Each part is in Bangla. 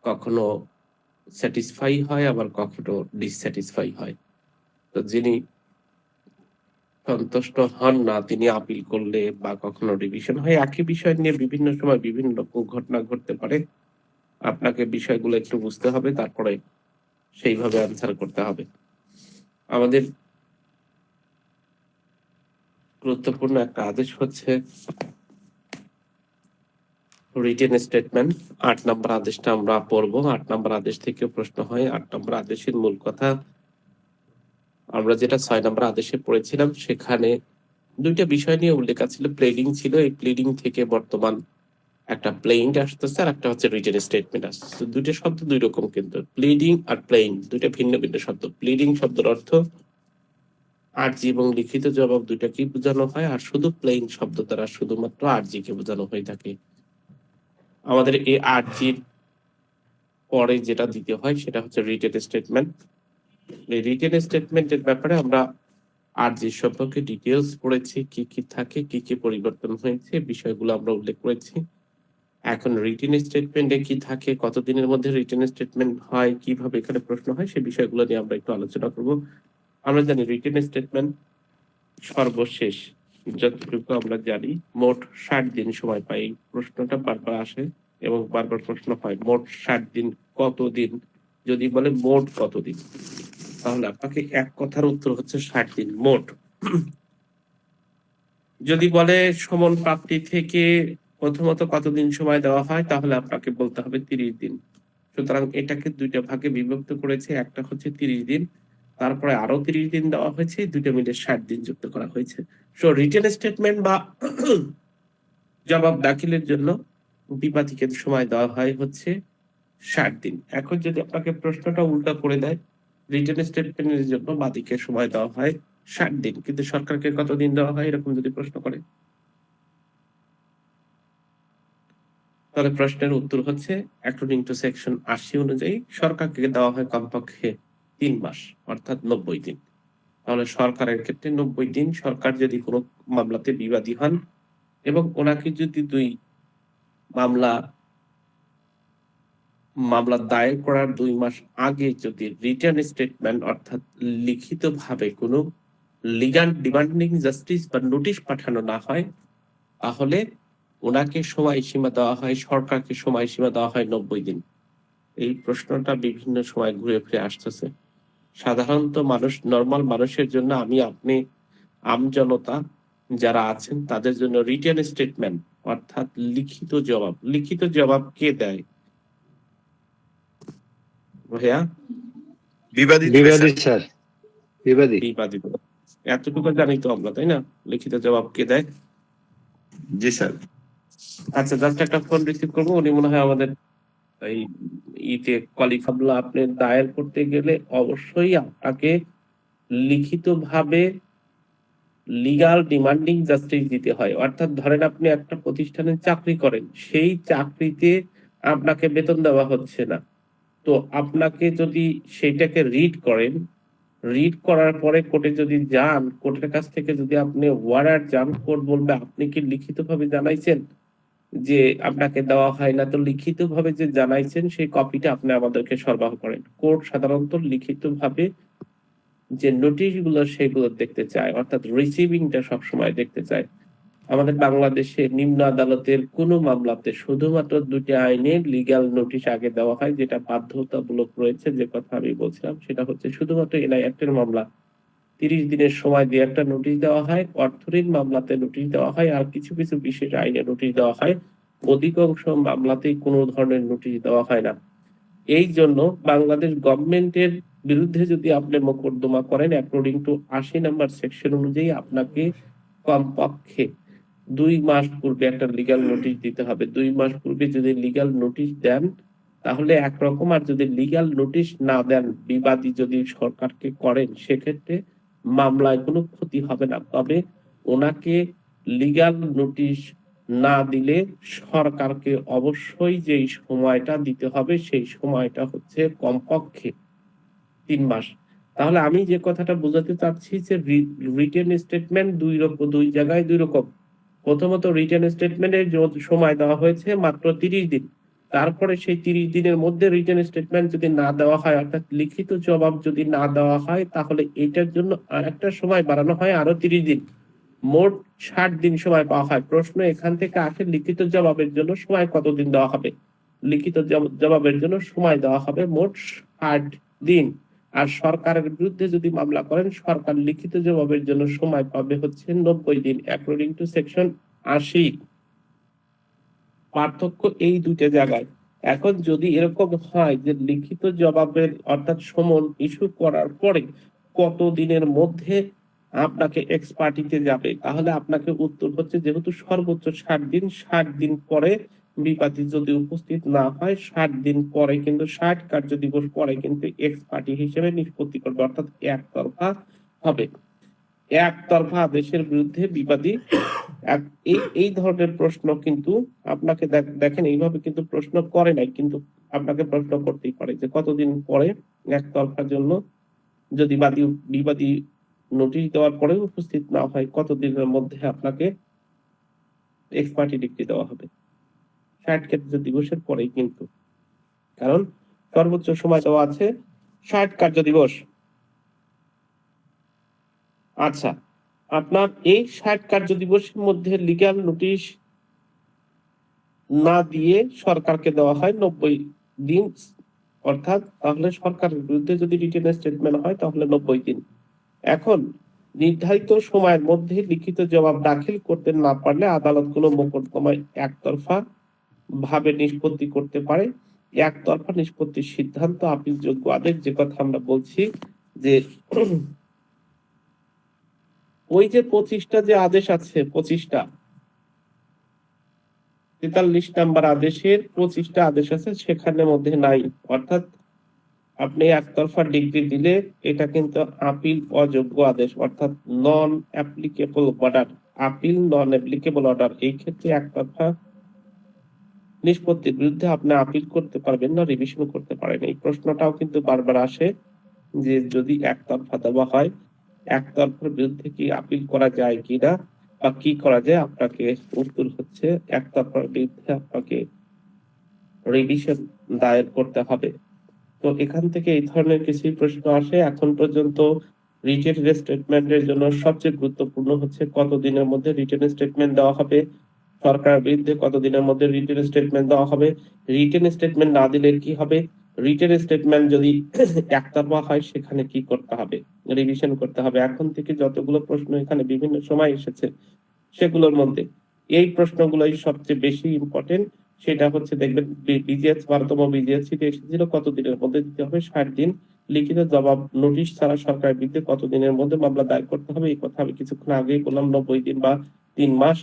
কখনো স্যাটিসফাই হয়, আবার কখনো ডিসস্যাটিসফাই হয়। তো যিনি সন্তুষ্ট হন না, তিনি আপিল করলে বা কখনো রিভিশন হয়, একই বিষয় নিয়ে বিভিন্ন সময় বিভিন্ন রকম ঘটনা ঘটতে পারে। আপনাকে বিষয়গুলো একটু বুঝতে হবে, তারপরে সেইভাবে আনসার করতে হবে। আমাদের গুরুত্বপূর্ণ একটা আদেশ হচ্ছে রিটেন স্টেটমেন্ট। ৮ নম্বর আদেশটা আমরা পড়ব। ৮ নম্বর আদেশ থেকে প্রশ্ন হয়। ৮ নম্বর আদেশের মূল কথা আমরা যেটা ৬ নম্বর আদেশে পড়েছিলাম, সেখানে ২ টা বিষয় নিয়ে উল্লেখ ছিল। প্লেডিং ছিল। এই প্লেডিং থেকে বর্তমান একটা প্লেইন্ট আসতেছে, আর একটা হচ্ছে রিটেন স্টেটমেন্ট আসতেছে। ২ টা শব্দ ২ রকম, কিন্তু প্লিডিং আর প্লেইন ২ টা ভিন্ন ভিন্ন শব্দ। প্লিডিং শব্দের অর্থ আরজি এবং লিখিত জবাব ২ টাকেই বোঝানো হয়, আর শুধু প্লেইন শব্দ দ্বারা শুধুমাত্র আরজি কে বোঝানো হয়ে থাকে। আমাদের এই আরজির পরে যেটা দিতে হয় সেটা হচ্ছে রিটেন স্টেটমেন্ট। এই রিটেন স্টেটমেন্টের ব্যাপারে আমরা আরজি সম্পর্কে ডিটেইলস পড়েছি, কি কি থাকে, কি কি পরিবর্তন হয়েছে, বিষয়গুলো আমরা উল্লেখ করেছি। এখন রিটেন স্টেটমেন্টে কি থাকে, কতদিনের মধ্যে রিটেন স্টেটমেন্ট হয়, কিভাবে এখানে প্রশ্ন হয়, সেই বিষয়গুলো নিয়ে আমরা একটু আলোচনা করব। আমরা জানি রিটেন স্টেটমেন্ট সর্বশেষ যতটুকু আমরা জানি মোট ৬০ দিন সময় পাই। এই প্রশ্নটা বারবার আসে এবং বারবার প্রশ্ন হয় মোট ৬০ দিন কতদিন? যদি বলে মোট কতদিন, তাহলে আপনাকে এক কথার উত্তর হচ্ছে ৬০ দিন মোট। যদি বলে সমন প্রাপ্তি থেকে প্রথমত কতদিন সময় দেওয়া হয়, তাহলে আপনাকে বলতে হবে ৩০ দিন। সুতরাং এটাকে ২ টা ভাগে বিভক্ত করেছে। একটা হচ্ছে ৩০ দিন, তারপরে আরো ৩০ দিন দেওয়া হয়েছে, ২ টা মিলে ৬০ দিন যুক্ত করা হয়েছে। সো রিটেন স্টেটমেন্ট বা জবাব দাখিলের জন্য বিবাদীকে সময় দেওয়া হয় হচ্ছে ৬০ দিন। এখন যদি আপনাকে প্রশ্নটা উল্টা করে দেয়, রিটেন স্টেটমেন্টের জন্য বাদীকে সময় দেওয়া হয় ৬০ দিন, কিন্তু সরকারকে কতদিন দেওয়া হয়, এরকম যদি প্রশ্ন করে, তাহলে প্রশ্নের উত্তর হচ্ছে অ্যাকর্ডিং টু সেকশন ৮০ অনুযায়ী সরকারকে দেওয়া হয় কমপক্ষে ৩ মাস, অর্থাৎ ৯০ দিন। তাহলে সরকারের ক্ষেত্রে ৯০ দিন। সরকার যদি কোনো মামলাতে বিবাদী হন এবং ওনাকে যদি ২ মামলা দায়ের করার ২ মাস আগে যদি রিটেন স্টেটমেন্ট অর্থাৎ লিখিতভাবে কোনো লিগ্যাল ডিমান্ডিং জাস্টিস বা নোটিশ পাঠানো না হয়, তাহলে ওনাকে সময়সীমা দেওয়া হয়, সরকারকে সময়সীমা দেওয়া হয় ৯০ দিন। এই প্রশ্নটা বিভিন্ন সময় ঘুরে ফিরে আসতেছে। সাধারণত মানুষ, নরমাল মানুষের জন্য, আমি আপনি আমজনতা যারা আছেন তাদের জন্য রিটেন স্টেটমেন্ট অর্থাৎ লিখিত জবাব। লিখিত জবাব কে দেয় ভাইয়া? বিবাদী দিবে স্যার। বিবাদী। বিবাদী। এতটুকু জানি তো আমরা, তাই না? লিখিত জবাব কে দেয়? জি স্যার। আচ্ছা, জাস্ট একটা ফোন রিসিভ করবো। উনি মনে হয় আমাদের এই ইতে কোয়ালিফাবলা। আপনি দায়ের করতে গেলে অবশ্যই আপনাকে লিখিতভাবে লিগ্যাল ডিমান্ডিং জাস্টিস দিতে হয়। অর্থাৎ ধরেন আপনি একটা প্রতিষ্ঠানে চাকরি করেন, সেই চাকরিতে আপনাকে বেতন দেওয়া হচ্ছে না, তো আপনাকে যদি সেইটাকে রিড করেন, রিড করার পরে কোর্টে যদি যান, কোর্টের কাছ থেকে যদি আপনি ওয়ার্ডার যান, কোর্ট বলবে আপনি কি লিখিতভাবে জানাইছেন যে আপনাকে দেওয়া হয় না? তো লিখিতভাবে যে জানাইছেন সেই কপিটা আপনি আমাদেরকে সরবরাহ করেন। কোর্ট সাধারণত লিখিতভাবে যে নোটিশ গুলো সেগুলো দেখতে চায়, অর্থাৎ রিসিভিংটা সবসময় দেখতে চায়। আমাদের বাংলাদেশে নিম্ন আদালতের কোনো মামলাতে শুধুমাত্র ২টি আইনে লিগ্যাল নোটিশ আগে দেওয়া হয়, যেটা বাধ্যতামূলক রয়েছে। যে কথা আমি বলছিলাম সেটা হচ্ছে শুধুমাত্র এনআই অ্যাক্টের মামলা ৩০ দিনের সময় দিয়ে একটা নোটিশ দেওয়া হয়, অর্থঋণ মামলাতে নোটিশ দেওয়া হয়, আর কিছু কিছু বিশেষ আইনে নোটিশ দেওয়া হয়। অধিকাংশ মামলাতেই কোনো ধরনের নোটিশ দেওয়া হয় না। এই জন্য বাংলাদেশ গভর্নমেন্টের বিরুদ্ধে যদি আপনি মোকদ্দমা করেন, অ্যাকর্ডিং টু ৮০ নম্বর সেকশন অনুযায়ী আপনাকে কমপক্ষে ২ মাস পূর্বে একটা লিগ্যাল নোটিশ দিতে হবে। ২ মাস পূর্বে যদি লিগ্যাল নোটিশ দেন তাহলে একরকম, আর যদি লিগ্যাল নোটিশ না দেন, বিবাদী যদি সরকারকে করেন, সেক্ষেত্রে মামলায় কোনো ক্ষতি হবে না। তবে ওনাকে লিগ্যাল নোটিশ না দিলে সরকারকে অবশ্যই যেই সময়টা দিতে হবে সেই সময়টা হচ্ছে কমপক্ষে ৩ মাস। তাহলে আমি যে কথাটা বোঝাতে চাচ্ছি যে রিটেন স্টেটমেন্ট দুই জায়গায় ২ রকম। প্রথমত রিটেন স্টেটমেন্টের সময় দেওয়া হয়েছে মাত্র ৩০ দিন। তারপরে সেই 30 দিনের মধ্যে রিটেন স্টেটমেন্ট যদি না দেওয়া হয়, অর্থাৎ লিখিত জবাব যদি না দেওয়া হয়, তাহলে এটার জন্য আরেকটা সময় বাড়ানো হয় আরো 30 দিন, মোট 60 দিন সময় পাওয়া হয়। প্রশ্ন এখান থেকে আসে, লিখিত জবাবের জন্য সময় কতদিন দেওয়া হবে? লিখিত জবাবের জন্য সময় দেওয়া হবে মোট 60 দিন। আর সরকারের বিরুদ্ধে যদি মামলা করেন, সরকার লিখিত জবাবের জন্য সময় পাবে হচ্ছে 90 দিন, অ্যাকর্ডিং টু সেকশন 80। পার্থক্য এই দুইটা জায়গায়। এখন যদি এরকম হয় যে লিখিত জবাবের অর্থাৎ সমন ইস্যু করার পরে কত দিনের মধ্যে আপনাকে এক্স পার্টিতে যাবে, তাহলে আপনাকে উত্তর হচ্ছে, যেহেতু সর্বোচ্চ 60 দিন, 60 দিন পরে বিবাদী যদি উপস্থিত না হয়, 60 দিন পরে কিন্তু 60 কার্য দিবস পরে কিন্তু এক্স পার্টি হিসেবে নিষ্পত্তি করবে, অর্থাৎ একতরফা হবে। একতরফা আদেশের বিরুদ্ধে বিবাদী এই ধরনের প্রশ্ন কিন্তু আপনাকে দেখেন এইভাবে কিন্তু প্রশ্ন করে নাই, কিন্তু আপনাকে প্রশ্ন করতেই পারে যে কতদিন পরে একতরফার জন্য যদি বিবাদী নোটিশ দেওয়ার পরে উপস্থিত না হয়, কতদিনের মধ্যে আপনাকে এক্স পার্টি ডিগ্রি দেওয়া হবে। 60 কার্য দিবসের পরেই কিন্তু, কারণ সর্বোচ্চ সময় দেওয়া আছে 60 কার্য দিবস। আচ্ছা, আপনার এই 60 কার্য দিবসের মধ্যে লিগ্যাল নোটিশ না দিয়ে সরকারকে দেওয়া হয় 90 দিন, অর্থাৎ তাহলে সরকারের বিরুদ্ধে যদি রিটেন স্টেটমেন্ট হয় তাহলে 90 দিন। এখন নির্ধারিত সময়ের মধ্যে লিখিত জবাব দাখিল করতে না পারলে আদালত কোনো মোকদ্দমায় একতরফা ভাবে নিষ্পত্তি করতে পারে। একতরফা নিষ্পত্তির সিদ্ধান্ত আপিলযোগ্য আদেশ, যে কথা আমরা বলছি যে ওই যে 25টা যে আদেশ আছে, 25টা 43 নাম্বার আদেশের 25টা আদেশ আছে, সেখানের মধ্যে নাই। অর্থাৎ আপনি একতরফা ডিগ্রি দিলে এটা কিন্তু আপিল অযোগ্য আদেশ, অর্থাৎ নন অ্যাপ্লিকেবল অর্ডার, আপিল নন অ্যাপ্লিকেবল অর্ডার। এই ক্ষেত্রে একতরফা নিষ্পত্তির বিরুদ্ধে আপনি আপিল করতে পারবেন না, রিভিশন করতে পারেন। এই প্রশ্নটাও কিন্তু বারবার আসে যে যদি একতরফা দেওয়া হয়, একতরফার বিরুদ্ধে কি আপিল করা যায় কিনা বা কি করা যায়। আপনাকে উত্তর হচ্ছে একতরফার বিরুদ্ধে আপনাকে রিভিশন দায়ের করতে হবে। তো এখান থেকে এই ধরনের কিছু প্রশ্ন আসে। এখন পর্যন্ত রিটেন স্টেটমেন্টের জন্য সবচেয়ে গুরুত্বপূর্ণ হচ্ছে কতদিনের মধ্যে রিটেন স্টেটমেন্ট দেওয়া হবে, সরকারের বিরুদ্ধে কতদিনের মধ্যে রিটেন স্টেটমেন্ট দেওয়া হবে, রিটেন স্টেটমেন্ট না দিলে কি হবে, রিটেন স্টেটমেন্ট যদি একতরফা হয় সেখানে কি করতে হবে, রিভিশন করতে হবে। এখন থেকে যতগুলো প্রশ্ন এখানে বিভিন্ন সময় এসেছে, সেগুলোর মধ্যে এই প্রশ্নগুলোই সবচেয়ে বেশি ইম্পর্টেন্ট। সেটা হচ্ছে দেখবেন বিজিএস 12তম বিজিএস থেকে এসেছিল কতদিনের মধ্যে দিতে হবে, 60 দিন। লিখিত জবাব নোটিশ ছাড়া সরকারের বিরুদ্ধে কতদিনের মধ্যে মামলা দায়ের করতে হবে, এই কথা আমি কিছুক্ষণ আগেই বললাম, 90 দিন বা 3 মাস।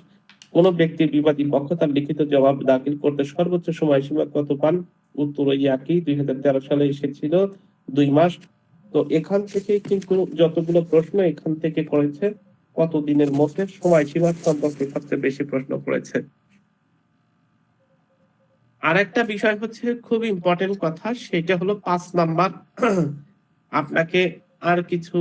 কোন ব্যক্তির বিবাদী পক্ষ তার লিখিত জবাব দাখিল করতে সর্বোচ্চ সময়সীমা কত পান, উত্তর ওই একই, 2013 সালে এসেছিল 2 মাস। তো এখান থেকে কিন্তু যতগুলো প্রশ্ন এখান থেকে করেছে, কতদিনের মধ্যে সময়সীমা সম্পর্কে সবচেয়ে বেশি প্রশ্ন করেছে। আরেকটা বিষয় হচ্ছে খুব ইম্পর্টেন্ট কথা, সেটা হলো 5 নাম্বার। আপনাকে আর কিছু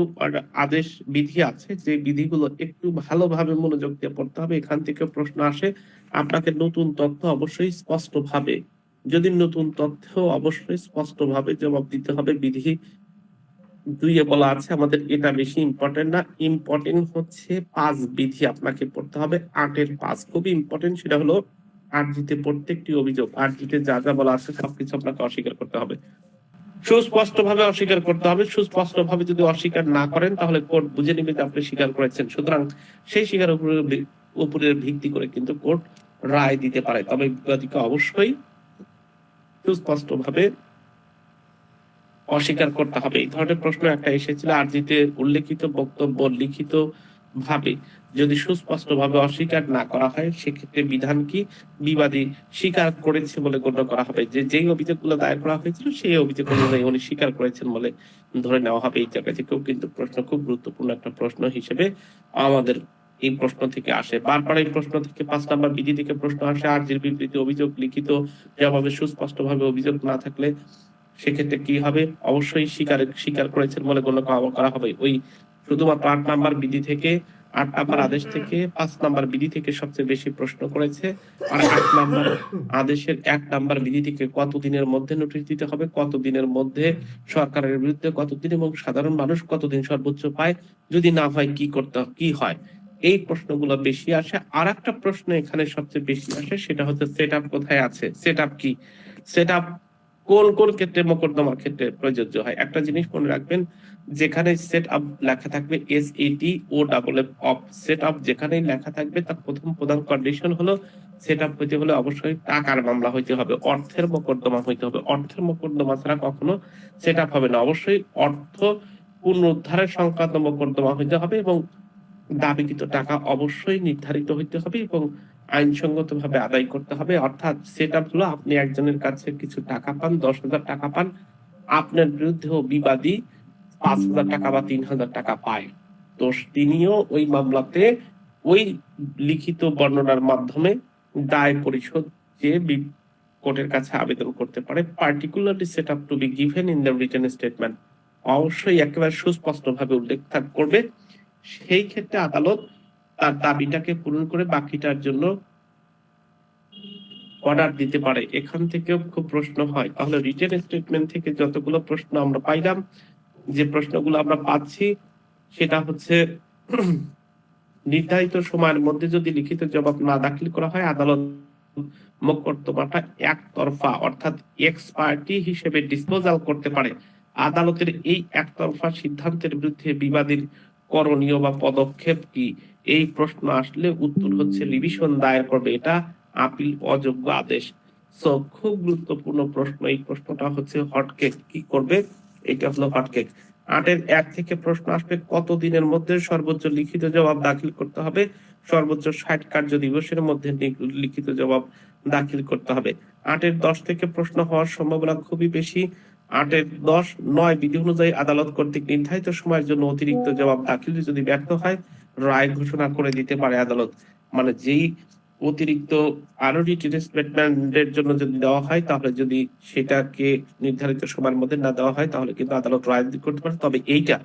আদেশ বিধি আছে, যে বিধিগুলো একটু ভালোভাবে মনোযোগ দিয়ে পড়তে হবে। এখান থেকে প্রশ্ন আসে, আপনাকে নতুন তথ্য অবশ্যই স্পষ্টভাবে, যদি নতুন তথ্য অবশ্যই স্পষ্টভাবে জবাব দিতে হবে। বিধি 2 বলা আছে, আমাদের এটা বেশি ইম্পর্টেন্ট না, ইম্পর্টেন্ট হচ্ছে 5 বিধি আপনাকে পড়তে হবে। 8-এর 5 খুবই ইম্পর্টেন্ট, সেটা হলো আরজিতে প্রত্যেকটি অভিযোগ, আরজিতে যা যা বলা আছে সবকিছু আপনাকে অস্বীকার করতে হবে, সুস্পষ্টভাবে অস্বীকার করতে হবে। সুস্পষ্টভাবে যদি অস্বীকার না করেন তাহলে কোর্ট বুঝে নেবে যে আপনি স্বীকার করেছেন, সুতরাং সেই স্বীকার উপরে ভিত্তি করে কিন্তু কোর্ট রায় দিতে পারে। তবে বিবাদীকে অবশ্যই সুস্পষ্টভাবে অস্বীকার করতে হবে। এই ধরনের প্রশ্ন একটা এসেছিল, আরজিতে উল্লেখিত বক্তব্য লিখিত ভাবে যদি সুস্পষ্টভাবে অস্বীকার না করা হয়, সেক্ষেত্রে বিধান কি, বিবাদী স্বীকার করেছে বলে গণ্য করা হবে, যে যেই অভিযোগগুলো দায়ের করা হয়েছিল সেই অভিযোগ অনুযায়ী উনি স্বীকার করেছেন বলে ধরে নেওয়া হবে। এই জায়গা থেকেও কিন্তু প্রশ্ন খুব গুরুত্বপূর্ণ একটা প্রশ্ন হিসেবে আমাদের এই প্রশ্ন থেকে আসে। বারবার এই প্রশ্ন থেকে 5 নাম্বার বিধি থেকে প্রশ্ন আসে, আরজির বিবৃতি অভিযোগ লিখিত জবাবে সুস্পষ্টভাবে অভিযোগ না থাকলে সেক্ষেত্রে কি হবে, অবশ্যই স্বীকার করেছেন বলে গণ্য করা হবে। ওই শুধুমাত্র 8 নাম্বার বিধি থেকে 8 নাম্বার আদেশ থেকে 5 নাম্বার বিধি থেকে সবচেয়ে বেশি প্রশ্ন করেছে। আর 8 নাম্বার আদেশের 1 নাম্বার বিধি থেকে কতদিনের মধ্যে নোটিশ দিতে হবে, কতদিনের মধ্যে সরকারের বিরুদ্ধে কতদিন এবং সাধারণ মানুষ কতদিন সর্বোচ্চ পায়, যদি না হয় কি হয়, এই প্রশ্নগুলো বেশি আসে। আর একটা প্রশ্ন এখানে সবচেয়ে বেশি আসে, সেটা হচ্ছে সেট আপ কোথায় আছে, সেট আপ কি, সেট আপ কোন কোন ক্ষেত্রে মোকদ্দমার ক্ষেত্রে প্রযোজ্য হয়। একটা জিনিস মনে রাখবেন, যেখানে সেট আপ লেখা থাকবে SETOFF অফ, সেট আপ যেখানেই লেখা থাকবে তার প্রথম প্রধান কন্ডিশন হলো সেট আপ হইতে হলে অবশ্যই টাকার মামলা হইতে হবে, অর্থের মোকদ্দমা হইতে হবে। অর্থের মোকদ্দমা ছাড়া কখনো সেট আপ হবে না। অবশ্যই অর্থ পুনরুদ্ধারের সংক্রান্ত মোকদ্দমা হইতে হবে এবং দাবিকৃত টাকা অবশ্যই নির্ধারিত হইতে হবে এবং আইনসঙ্গত ভাবে আদায় করতে হবে। অর্থাৎ সেট আপ হলো আপনি একজনের কাছে কিছু টাকা পান, 10,000 টাকা পান, আপনার বিরুদ্ধেও বিবাদী 5,000 টাকা বা 3,000 টাকা পায়, তো তিনিও ওই মামলাতে ওই লিখিত বর্ণনার মাধ্যমে দায় পরিশোধ চেয়ে কোর্টের কাছে আবেদন করতে পারে। Particularly set up to be given in the written statement, অবশ্যই একেবারে সুস্পষ্ট ভাবে উল্লেখ করবে। সেই ক্ষেত্রে আদালত তার দাবিটাকে পূরণ করে বাকিটার জন্য অর্ডার দিতে পারে। এখান থেকেও খুব প্রশ্ন হয়। তাহলে রিটেন স্টেটমেন্ট থেকে যতগুলো প্রশ্ন আমরা পাইলাম, যে প্রশ্নগুলো আমরা পাচ্ছি সেটা হচ্ছে নির্ধারিত সময়ের মধ্যে যদি লিখিত জবাব না দাখিল করা হয়, আদালত মোকদ্দমাটা একতরফা অর্থাৎ এক্স পার্টি হিসেবে ডিসপোজাল করতে পারে। আদালতের এই একতরফা সিদ্ধান্তের বিরুদ্ধে বিবাদীর করণীয় বা পদক্ষেপ কি, এই প্রশ্ন আসলে উত্তর হচ্ছে রিভিশন দায়ের করবে। এটা আপিল অযোগ্য আদেশ। সো খুব গুরুত্বপূর্ণ প্রশ্ন, এই প্রশ্নটা হচ্ছে হটকেক। কি করবে, এটা হলো হটকেক। 8-এর 1 থেকে প্রশ্ন আসবে কতদিনের মধ্যে সর্বোচ্চ লিখিত জবাব দাখিল করতে হবে, সর্বোচ্চ 60 কার্য দিবসের মধ্যে লিখিত জবাব দাখিল করতে হবে। 8-এর 10 থেকে প্রশ্ন হওয়ার সম্ভাবনা খুবই বেশি। 8-এর 10(9) বিধি অনুযায়ী আদালত কর্তৃক নির্ধারিত সময়ের জন্য অতিরিক্ত জবাব দাখিল যদি ব্যর্থ হয়, রায় ঘোষণা করে দিতে পারে আদালত। মানে যেই অতিরিক্ত আরো রিটেন স্টেটমেন্টের জন্য যদি দেওয়া হয়, তাহলে যদি সেটাকে নির্ধারিত সময়ের মধ্যে না দেওয়া হয়, তাহলে কিন্তু আদালত রায় করতে পারে। তবে এইটা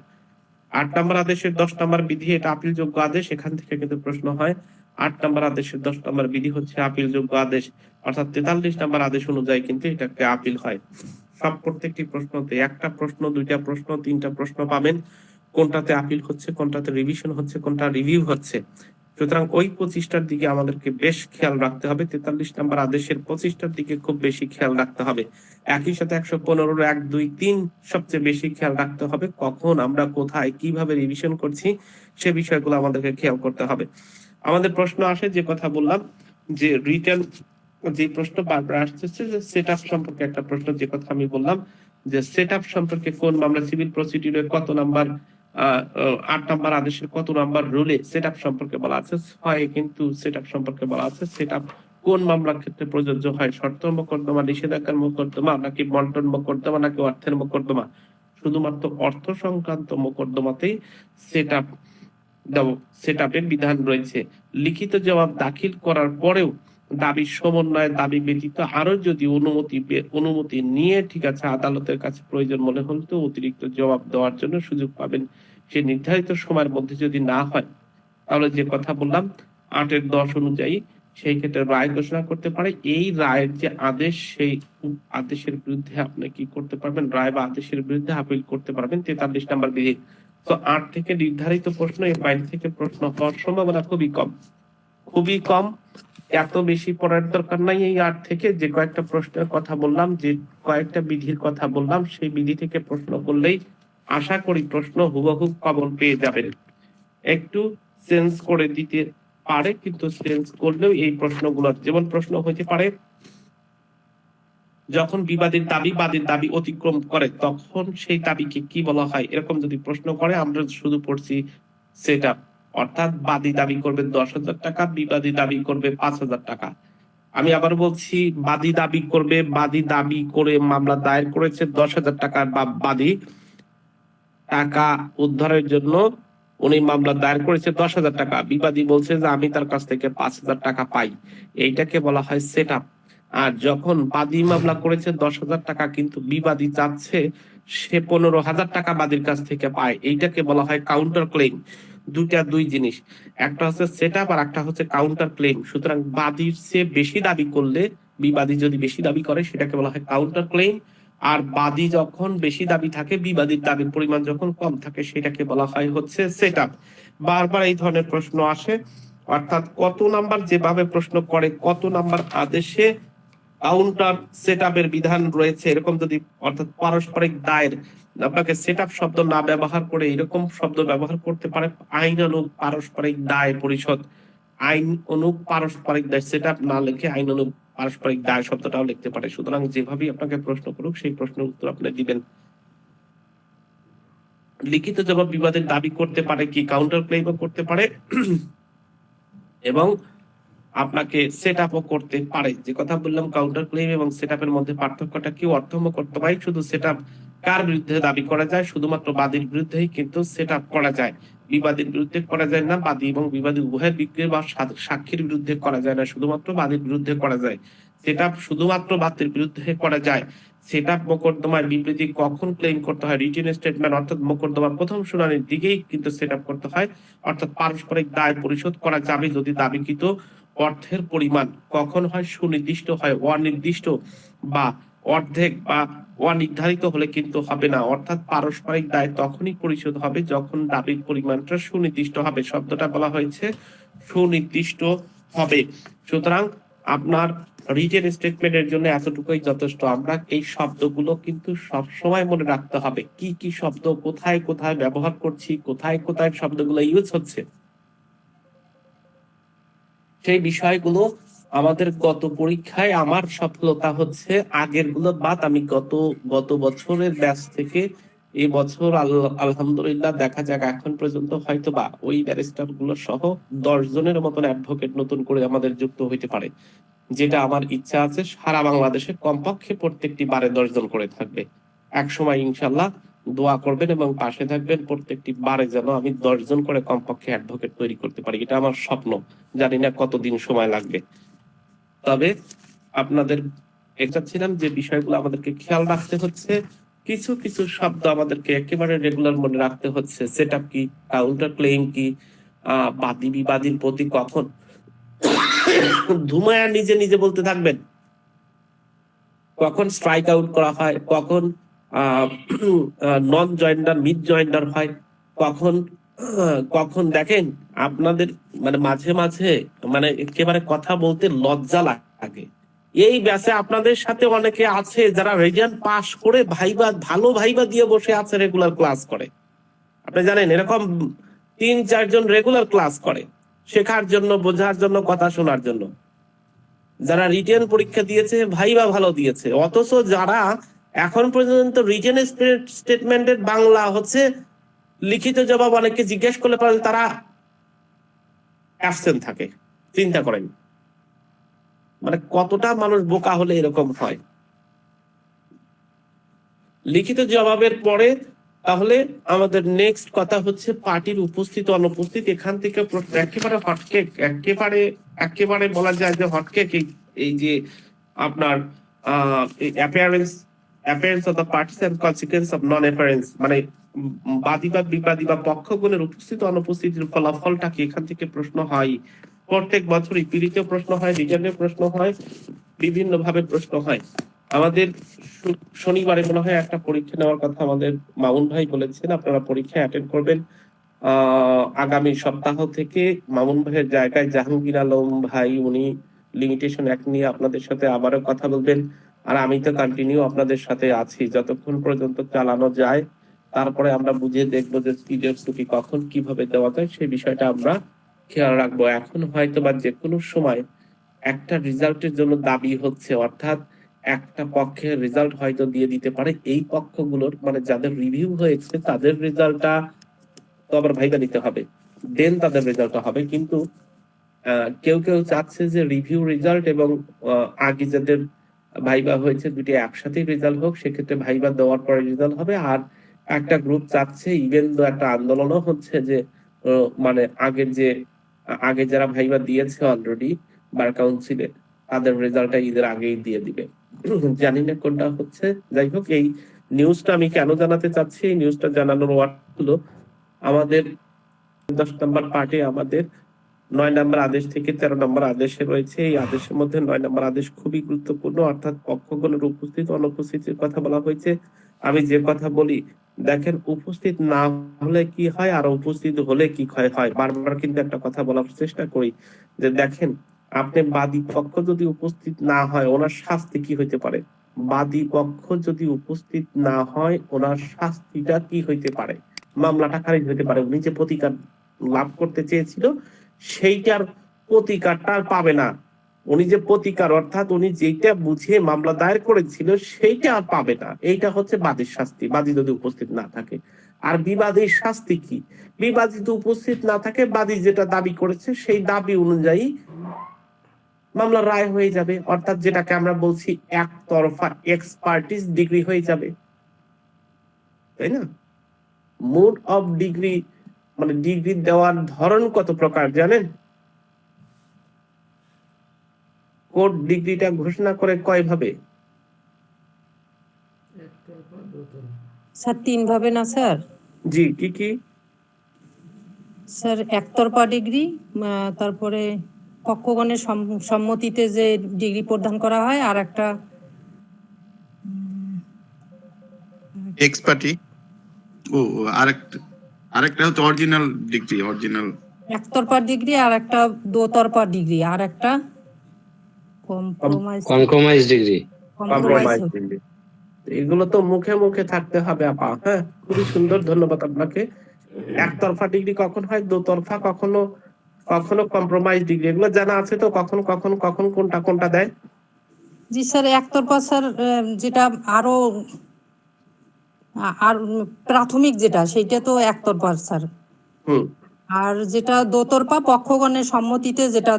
8 নম্বর আদেশের 10 নম্বর বিধি, এটা আপিলযোগ্য আদেশ। এখান থেকে কিন্তু প্রশ্ন হয় 8 নম্বর আদেশের 10 নম্বর বিধি হচ্ছে আপিলযোগ্য আদেশ, অর্থাৎ 43 নম্বর আদেশ অনুযায়ী কিন্তু এটাকে আপিল হয়। সব প্রত্যেকটি প্রশ্নতে একটা প্রশ্ন, দুইটা প্রশ্ন, তিনটা প্রশ্ন পাবেন, কোনটাতে আপিল হচ্ছে, কোনটাতে রিভিশন হচ্ছে, কোনটা রিভিউ হচ্ছে। সুতরাং ওই 25টার দিকে আমাদেরকে বেশ খেয়াল রাখতে হবে। 43 নম্বর আদেশের 25টার দিকে খুব বেশি খেয়াল রাখতে হবে। একই সাথে 115-র 1, 2, 3 সবচেয়ে বেশি খেয়াল রাখতে হবে। কখন আমরা কোথায় কিভাবে রিভিশন করছি সে বিষয়গুলো আমাদেরকে খেয়াল করতে হবে। আমাদের প্রশ্ন আসে, যে কথা বললাম, যে রিটেন যে প্রশ্ন বারবার আসতেছে যে সেট আপ সম্পর্কে একটা প্রশ্ন, যে কথা আমি বললাম যে সেট আপ সম্পর্কে কোন মামলা সিভিল প্রসিডিউরের কত নাম্বার 8 নাম্বার আদেশের কত নাম্বার রুলে সেট আপ সম্পর্কে বলা আছে। 6 কিন্তু সেট আপ সম্পর্কে বলা আছে সেট আপ কোন মামলার ক্ষেত্রে প্রযোজ্য হয়, শর্ত মোকদ্দমা, নিষেধাজ্ঞার মোকদ্দমা, নাকি বন্টন মোকদ্দমা, নাকি অর্থের মোকদ্দমা। শুধুমাত্র অর্থ সংক্রান্ত মোকদ্দমাতেই সেট আপের বিধান রয়েছে। লিখিত জবাব দাখিল করার পরেও দাবি সমন্বয়, দাবি ব্যতীত আরো যদি অনুমতি নিয়ে, ঠিক আছে, আদালতের কাছে প্রয়োজন মনে হলে তো অতিরিক্ত জবাব দেওয়ার জন্য সুযোগ পাবেন। সে নির্ধারিত সময়ের মধ্যে যদি না হয়, তাহলে যে কথা বললাম 8-এর 10 অনুযায়ী সেই ক্ষেত্রে রায় ঘোষণা করতে পারে। এই রায়ের যে আদেশ, সেই আদেশের বিরুদ্ধে আপনি কি করতে পারবেন, রায় বা আদেশের বিরুদ্ধে আপিল করতে পারবেন 43 নম্বর বিধি। তো 8 থেকে নির্ধারিত প্রশ্ন, এর বাইরে থেকে প্রশ্ন হওয়ার সম্ভাবনা খুবই কম, খুবই কম। এত বেশি পড়ার দরকার নাই এই 8 থেকে। যে কয়েকটা প্রশ্নের কথা বললাম, যে কয়েকটা বিধির কথা বললাম, সেই বিধি থেকে প্রশ্ন করলেই আশা করি প্রশ্ন হুবহু কমন পেয়ে যাবেন। একটু চেঞ্জ করে দিতে পারে, কিন্তু চেঞ্জ করলেও এই প্রশ্নগুলোর, যেমন প্রশ্ন হতে পারে যখন বিবাদীর দাবি বাদীর দাবি অতিক্রম করে তখন সেই দাবিকে কি বলা হয়, এরকম যদি প্রশ্ন করে, আমরা শুধু পড়ছি সেট আপ, অর্থাৎ বাদী দাবি করবে 10,000 টাকা, বিবাদী দাবি করবে 5,000 টাকা। আমি আবার বলছি, বাদী দাবি করে মামলা দায়ের করেছে 10,000 টাকার, বা বাদী টাকা উদ্ধারের জন্য উনি মামলা দায়ের করেছে 10,000 টাকা, বিবাদী বলছে যে আমি তার কাছ থেকে 5,000 টাকা পাই, এইটাকে বলা হয় সেট আপ। আর যখন বাদী মামলা করেছে 10,000 টাকা, কিন্তু বিবাদী চাচ্ছে সে 15,000 টাকা বাদীর কাছ থেকে পায়, এইটাকে বলা হয় কাউন্টার ক্লেম। দুই জিনিস, একটা হচ্ছে সেট আপ আর একটা হচ্ছে কাউন্টার ক্লেম। সুতরাং বাদীর চেয়ে বেশি দাবি করলে, বিবাদী যদি বেশি দাবি করে সেটাকে বলা হয় কাউন্টার ক্লেম, আর বাদী যখন বেশি দাবি থাকে, বিবাদীর দাবির পরিমাণ যখন কম থাকে সেটাকে বলা হয় হচ্ছে সেট আপ। বারবার এই ধরনের প্রশ্ন আসে, অর্থাৎ কত নাম্বার যেভাবে প্রশ্ন করে কত নাম্বার আদেশে কাউন্টার সেটআপের বিধান রয়েছে এরকম যদি, অর্থাৎ পারস্পরিক দায়ের, আপনাকে সেটআপ শব্দ না ব্যবহার করে এরকম শব্দ ব্যবহার করতে পারে, আইনানুগ পারস্পরিক দায় পরিশোধ, আইন অনুগ পারস্পরিক দায়, সেটআপ না লিখে আইন অনুগ পারস্পরিক দায় শব্দটাও লিখতে পারে। সুতরাং যেভাবেই আপনাকে প্রশ্ন করুক সেই প্রশ্নের উত্তর আপনি দিবেন। লিখিত জবাব বিবাদের দাবি করতে পারে কি, কাউন্টার ক্লেমও করতে পারে এবং আপনাকে সেট আপও করতে পারে। যে কথা বললাম কাউন্টার ক্লেম এবং সেট আপের মধ্যে পার্থক্যটা কি, অর্থমকর্ত ভাই শুধু সেট আপ কার বিরুদ্ধে দাবি করা যায়, শুধুমাত্র বাদীর বিরুদ্ধেই কিন্তু সেট আপ করা যায়, বিবাদীর বিরুদ্ধে করা যায় না। বাদী এবং বিবাদী উভয়ের বিক্রি বা সাক্ষীর বিরুদ্ধে করা যায় না, শুধুমাত্র বাদীর বিরুদ্ধে করা যায়। সেট আপ শুধুমাত্র বাদীর বিরুদ্ধে করা যায়। সেট আপ মোকদ্দমার বিবৃতি কখন ক্লেম করতে হয়, রিটেন স্টেটমেন্ট অর্থাৎ মোকদ্দমার প্রথম শুনানির দিকেই কিন্তু সেট আপ করতে হয়, অর্থাৎ পারস্পরিক দায় পরিশোধ করা যাবে যদি দাবিকৃত অর্থের পরিমাণ কখন হয়, সুনির্দিষ্ট হয়, অনির্দিষ্ট বা অর্ধেক বা অনির্ধারিত হলে কিন্তু হবে না। অর্থাৎ পারস্পরিক দায় তখনই পরিশোধ হবে যখন দাবির পরিমাণটা সুনির্দিষ্ট হবে, শব্দটা বলা হয়েছে সুনির্দিষ্ট হবে। সুতরাং আপনার রিটেন স্টেটমেন্টের জন্য এতটুকুই যথেষ্ট। আমরা এই শব্দগুলো কিন্তু সব সময় মনে রাখতে হবে, কি কি শব্দ কোথায় কোথায় ব্যবহার করছি, কোথায় কোথায় শব্দগুলো ইউজ হচ্ছে, সেই বিষয়গুলো। আমাদের গত পরীক্ষায় আমার সফলতা হচ্ছে আগের গুলো বাদ, আমি গত বছরের ব্যাচ থেকে এই বছর আলহামদুলিল্লাহ দেখা যাক এখন পর্যন্ত হয়তো বা ওই ব্যারিস্টার গুলো সহ 10 জনের মতন অ্যাডভোকেট নতুন করে আমাদের যুক্ত হইতে পারে, যেটা আমার ইচ্ছা আছে সারা বাংলাদেশে কমপক্ষে প্রত্যেকটি বারে 10 জন করে থাকবে। এক সময় ইনশাল্লাহ দোয়া করবেন এবং পাশে থাকবেন, প্রত্যেকটি বারে যেন আমি 10 জন করে কমপক্ষে অ্যাডভোকেট তৈরি করতে পারি, এটা আমার স্বপ্ন। জানি না কতদিন সময় লাগবে, তবে আপনাদের চাচ্ছিলাম যে বিষয়গুলো আমাদেরকে খেয়াল রাখতে হচ্ছে। কিছু কিছু শব্দ আমাদেরকে একেবারে রেগুলার মনে রাখতে হচ্ছে, সেট আপ কি, কাউন্টার ক্লেম কি, বাদী বিবাদীর প্রতি কখন ধুমায়া নিজে নিজে বলতে থাকবেন, কখন স্ট্রাইক আউট করা হয়, কখন নন জয়েন্ডার মিড জয়েন্ডার হয়, কখন কখন দেখেন আপনাদের মানে মাঝে মাঝে মানে একেবারে কথা বলতে লজ্জা লাগে। এই ব্যাচে আপনাদের সাথে অনেকে আছে যারা রেজাল্ট পাস করে ভাইবা, ভালো ভাইবা দিয়ে বসে আছে, রেগুলার ক্লাস করে। আপনি জানেন এরকম 3-4 জন রেগুলার ক্লাস করে, শেখার জন্য, বোঝার জন্য, কথা শোনার জন্য। যারা রিটেন পরীক্ষা দিয়েছে ভাইবা ভালো দিয়েছে, অথচ যারা এখন পর্যন্ত রিটেন স্টেটমেন্টের বাংলা হচ্ছে লিখিত জবাব অনেককে জিজ্ঞেস করলে পারে তারা অ্যাবসেন্ট থাকে। চিন্তা করেন মানে কতটা মানুষ বোকা হলে এরকম হয়। লিখিত জবাবের পরে তাহলে আমাদের নেক্সট কথা হচ্ছে পার্টির উপস্থিত অনুপস্থিত। এখান থেকে একেবারে হটকেক, একেবারে বলা যায় যে হটকেক এই যে আপনার appearance of the parties and consequence of non-appearance, মানে বাদী বা বিবাদী বা পক্ষগণের উপস্থিত অনুপস্থিতির ফলাফলটা কি, এখান থেকে প্রশ্ন হয় প্রত্যেক বছরই। পিড়িতেও প্রশ্ন হয়, রিটার্নে প্রশ্ন হয়, বিভিন্ন ভাবে প্রশ্ন হয়। আমাদের শনিবারে মনে হয় একটা পরীক্ষা নেওয়ার কথা আমাদের মামুন ভাই বলেছেন, আপনারা পরীক্ষা অ্যাটেন্ড করবেন। আগামী সপ্তাহ থেকে মামুন ভাইয়ের জায়গায় জাহাঙ্গীর আলম ভাই, উনি লিমিটেশন অ্যাক্ট নিয়ে আপনাদের সাথে আবারও কথা বলবেন। আর আমি তো কন্টিনিউ আপনাদের সাথে আছি যতক্ষণ পর্যন্ত চালানো যায়, তারপরে আমরা বুঝে দেখবো যে স্পিডের ছুটি কখন কিভাবে দেওয়া যায়, সেই বিষয়টা আমরা খেয়াল রাখবো। এখন হয়তো বা যে কোনো সময় একটা রেজাল্টের জন্য দাবি হচ্ছে, অর্থাৎ একটা পক্ষের রেজাল্ট হয়তো দিয়ে দিতে পারে, এই পক্ষগুলোর মানে যাদের রিভিউ হয়েছে তাদের রেজাল্টটা তো আবার ভাইবা নিতে হবে, দেন তাদের রেজাল্টটা হবে। কিন্তু কেউ কেউ চাচ্ছে যে রিভিউ রেজাল্ট এবং আগে যাদের ভাইবা হয়েছে দুটি একসাথেই রেজাল্ট হোক, সেক্ষেত্রে ভাইবা দেওয়ার পরে রেজাল্ট হবে। আর একটা গ্রুপ চাচ্ছে, ইভেন তো একটা আন্দোলনও হচ্ছে যে মানে আগে যারা ভাইবা দিয়েছে অলরেডি বার কাউন্সিলে, তাদের রেজাল্টটা ঈদের আগেই দিয়ে দিবে। জানি না কোনটা হচ্ছে। যাই হোক, এই নিউজটা আমি কেন জানাতে চাচ্ছি, এই নিউজটা জানানোর ওয়ার্ড হলো আমাদের 10 নম্বর পার্টে আমাদের 9 নম্বর আদেশ থেকে 13 নম্বর আদেশে রয়েছে। এই আদেশের মধ্যে 9 নম্বর আদেশ খুবই গুরুত্বপূর্ণ, অর্থাৎ পক্ষগণের উপস্থিত অনুপস্থিতির কথা বলা হয়েছে। আমি যে কথা বলি, দেখেন উপস্থিত না হলে কি হয় আর উপস্থিত হলে কি হয়। বারবার কিন্তু একটা কথা বলার চেষ্টা করি যে দেখেন, আপনি বাদী পক্ষ যদি উপস্থিত না হয় ওনার শাস্তি কি হইতে পারে। বাদী পক্ষ যদি উপস্থিত না হয় ওনার শাস্তিটা কি হইতে পারে, মামলাটা খারিজ হইতে পারে। উনি যে প্রতিকার লাভ করতে চেয়েছিল সেইটার প্রতিকারটা আর পাবে না। উনি যে প্রতিকার অর্থাৎ উনি যেটা বুঝে মামলা দায়ের করেছিল সেইটা আর পাবে না। এইটা হচ্ছে বাদীর শাস্তি, বাদী যদি উপস্থিত না থাকে। আর বিবাদীর শাস্তি কি, বিবাদী যদি উপস্থিত না থাকে, বাদী যেটা দাবি করেছে সেই দাবি অনুযায়ী মামলার রায় হয়ে যাবে, অর্থাৎ যেটাকে আমরা বলছি একতরফা এক্সপার্টিস ডিগ্রি হয়ে যাবে, তাই না? মোড অফ ডিগ্রি মানে ডিগ্রি দেওয়ার ধরন কত প্রকার জানেন? কোর্ট ডিগ্রিটা ঘোষণা করে কয় ভাবে? স্যার 3 ভাবে না স্যার? জি, কি কি? স্যার একতরফা ডিগ্রি, তারপরে পক্ষগণের সম্মতিতে যে ডিগ্রি প্রদান করা হয়, আর একটা এক্সপার্টি ও আরেকটা হচ্ছে অরিজিনাল ডিগ্রি, অরিজিনাল একতরফা ডিগ্রি, আর একটা দোতরফা ডিগ্রি, আর একটা কম্প্রোমাইজ ডিগ্রি। Compromise degree. এগুলো তো মুখে মুখে থাকতে হবে আপা। হ্যাঁ, খুবই সুন্দর, ধন্যবাদ আপনাকে। একতরফা ডিগ্রি কখন হয়, দোতরফা কখনো কখনো কম্প্রোমাইজ ডিগ্রি, এগুলো জানা আছে তো? কখন কখন কখন কোনটা কোনটা দেয়? জি স্যার, একতরফা স্যার যেটা আরো আর প্রাথমিক যেটা সেইটা তো একতরফা স্যার। হুম। আর যেটা দোতরফা পক্ষগণের সম্মতিতে যেটা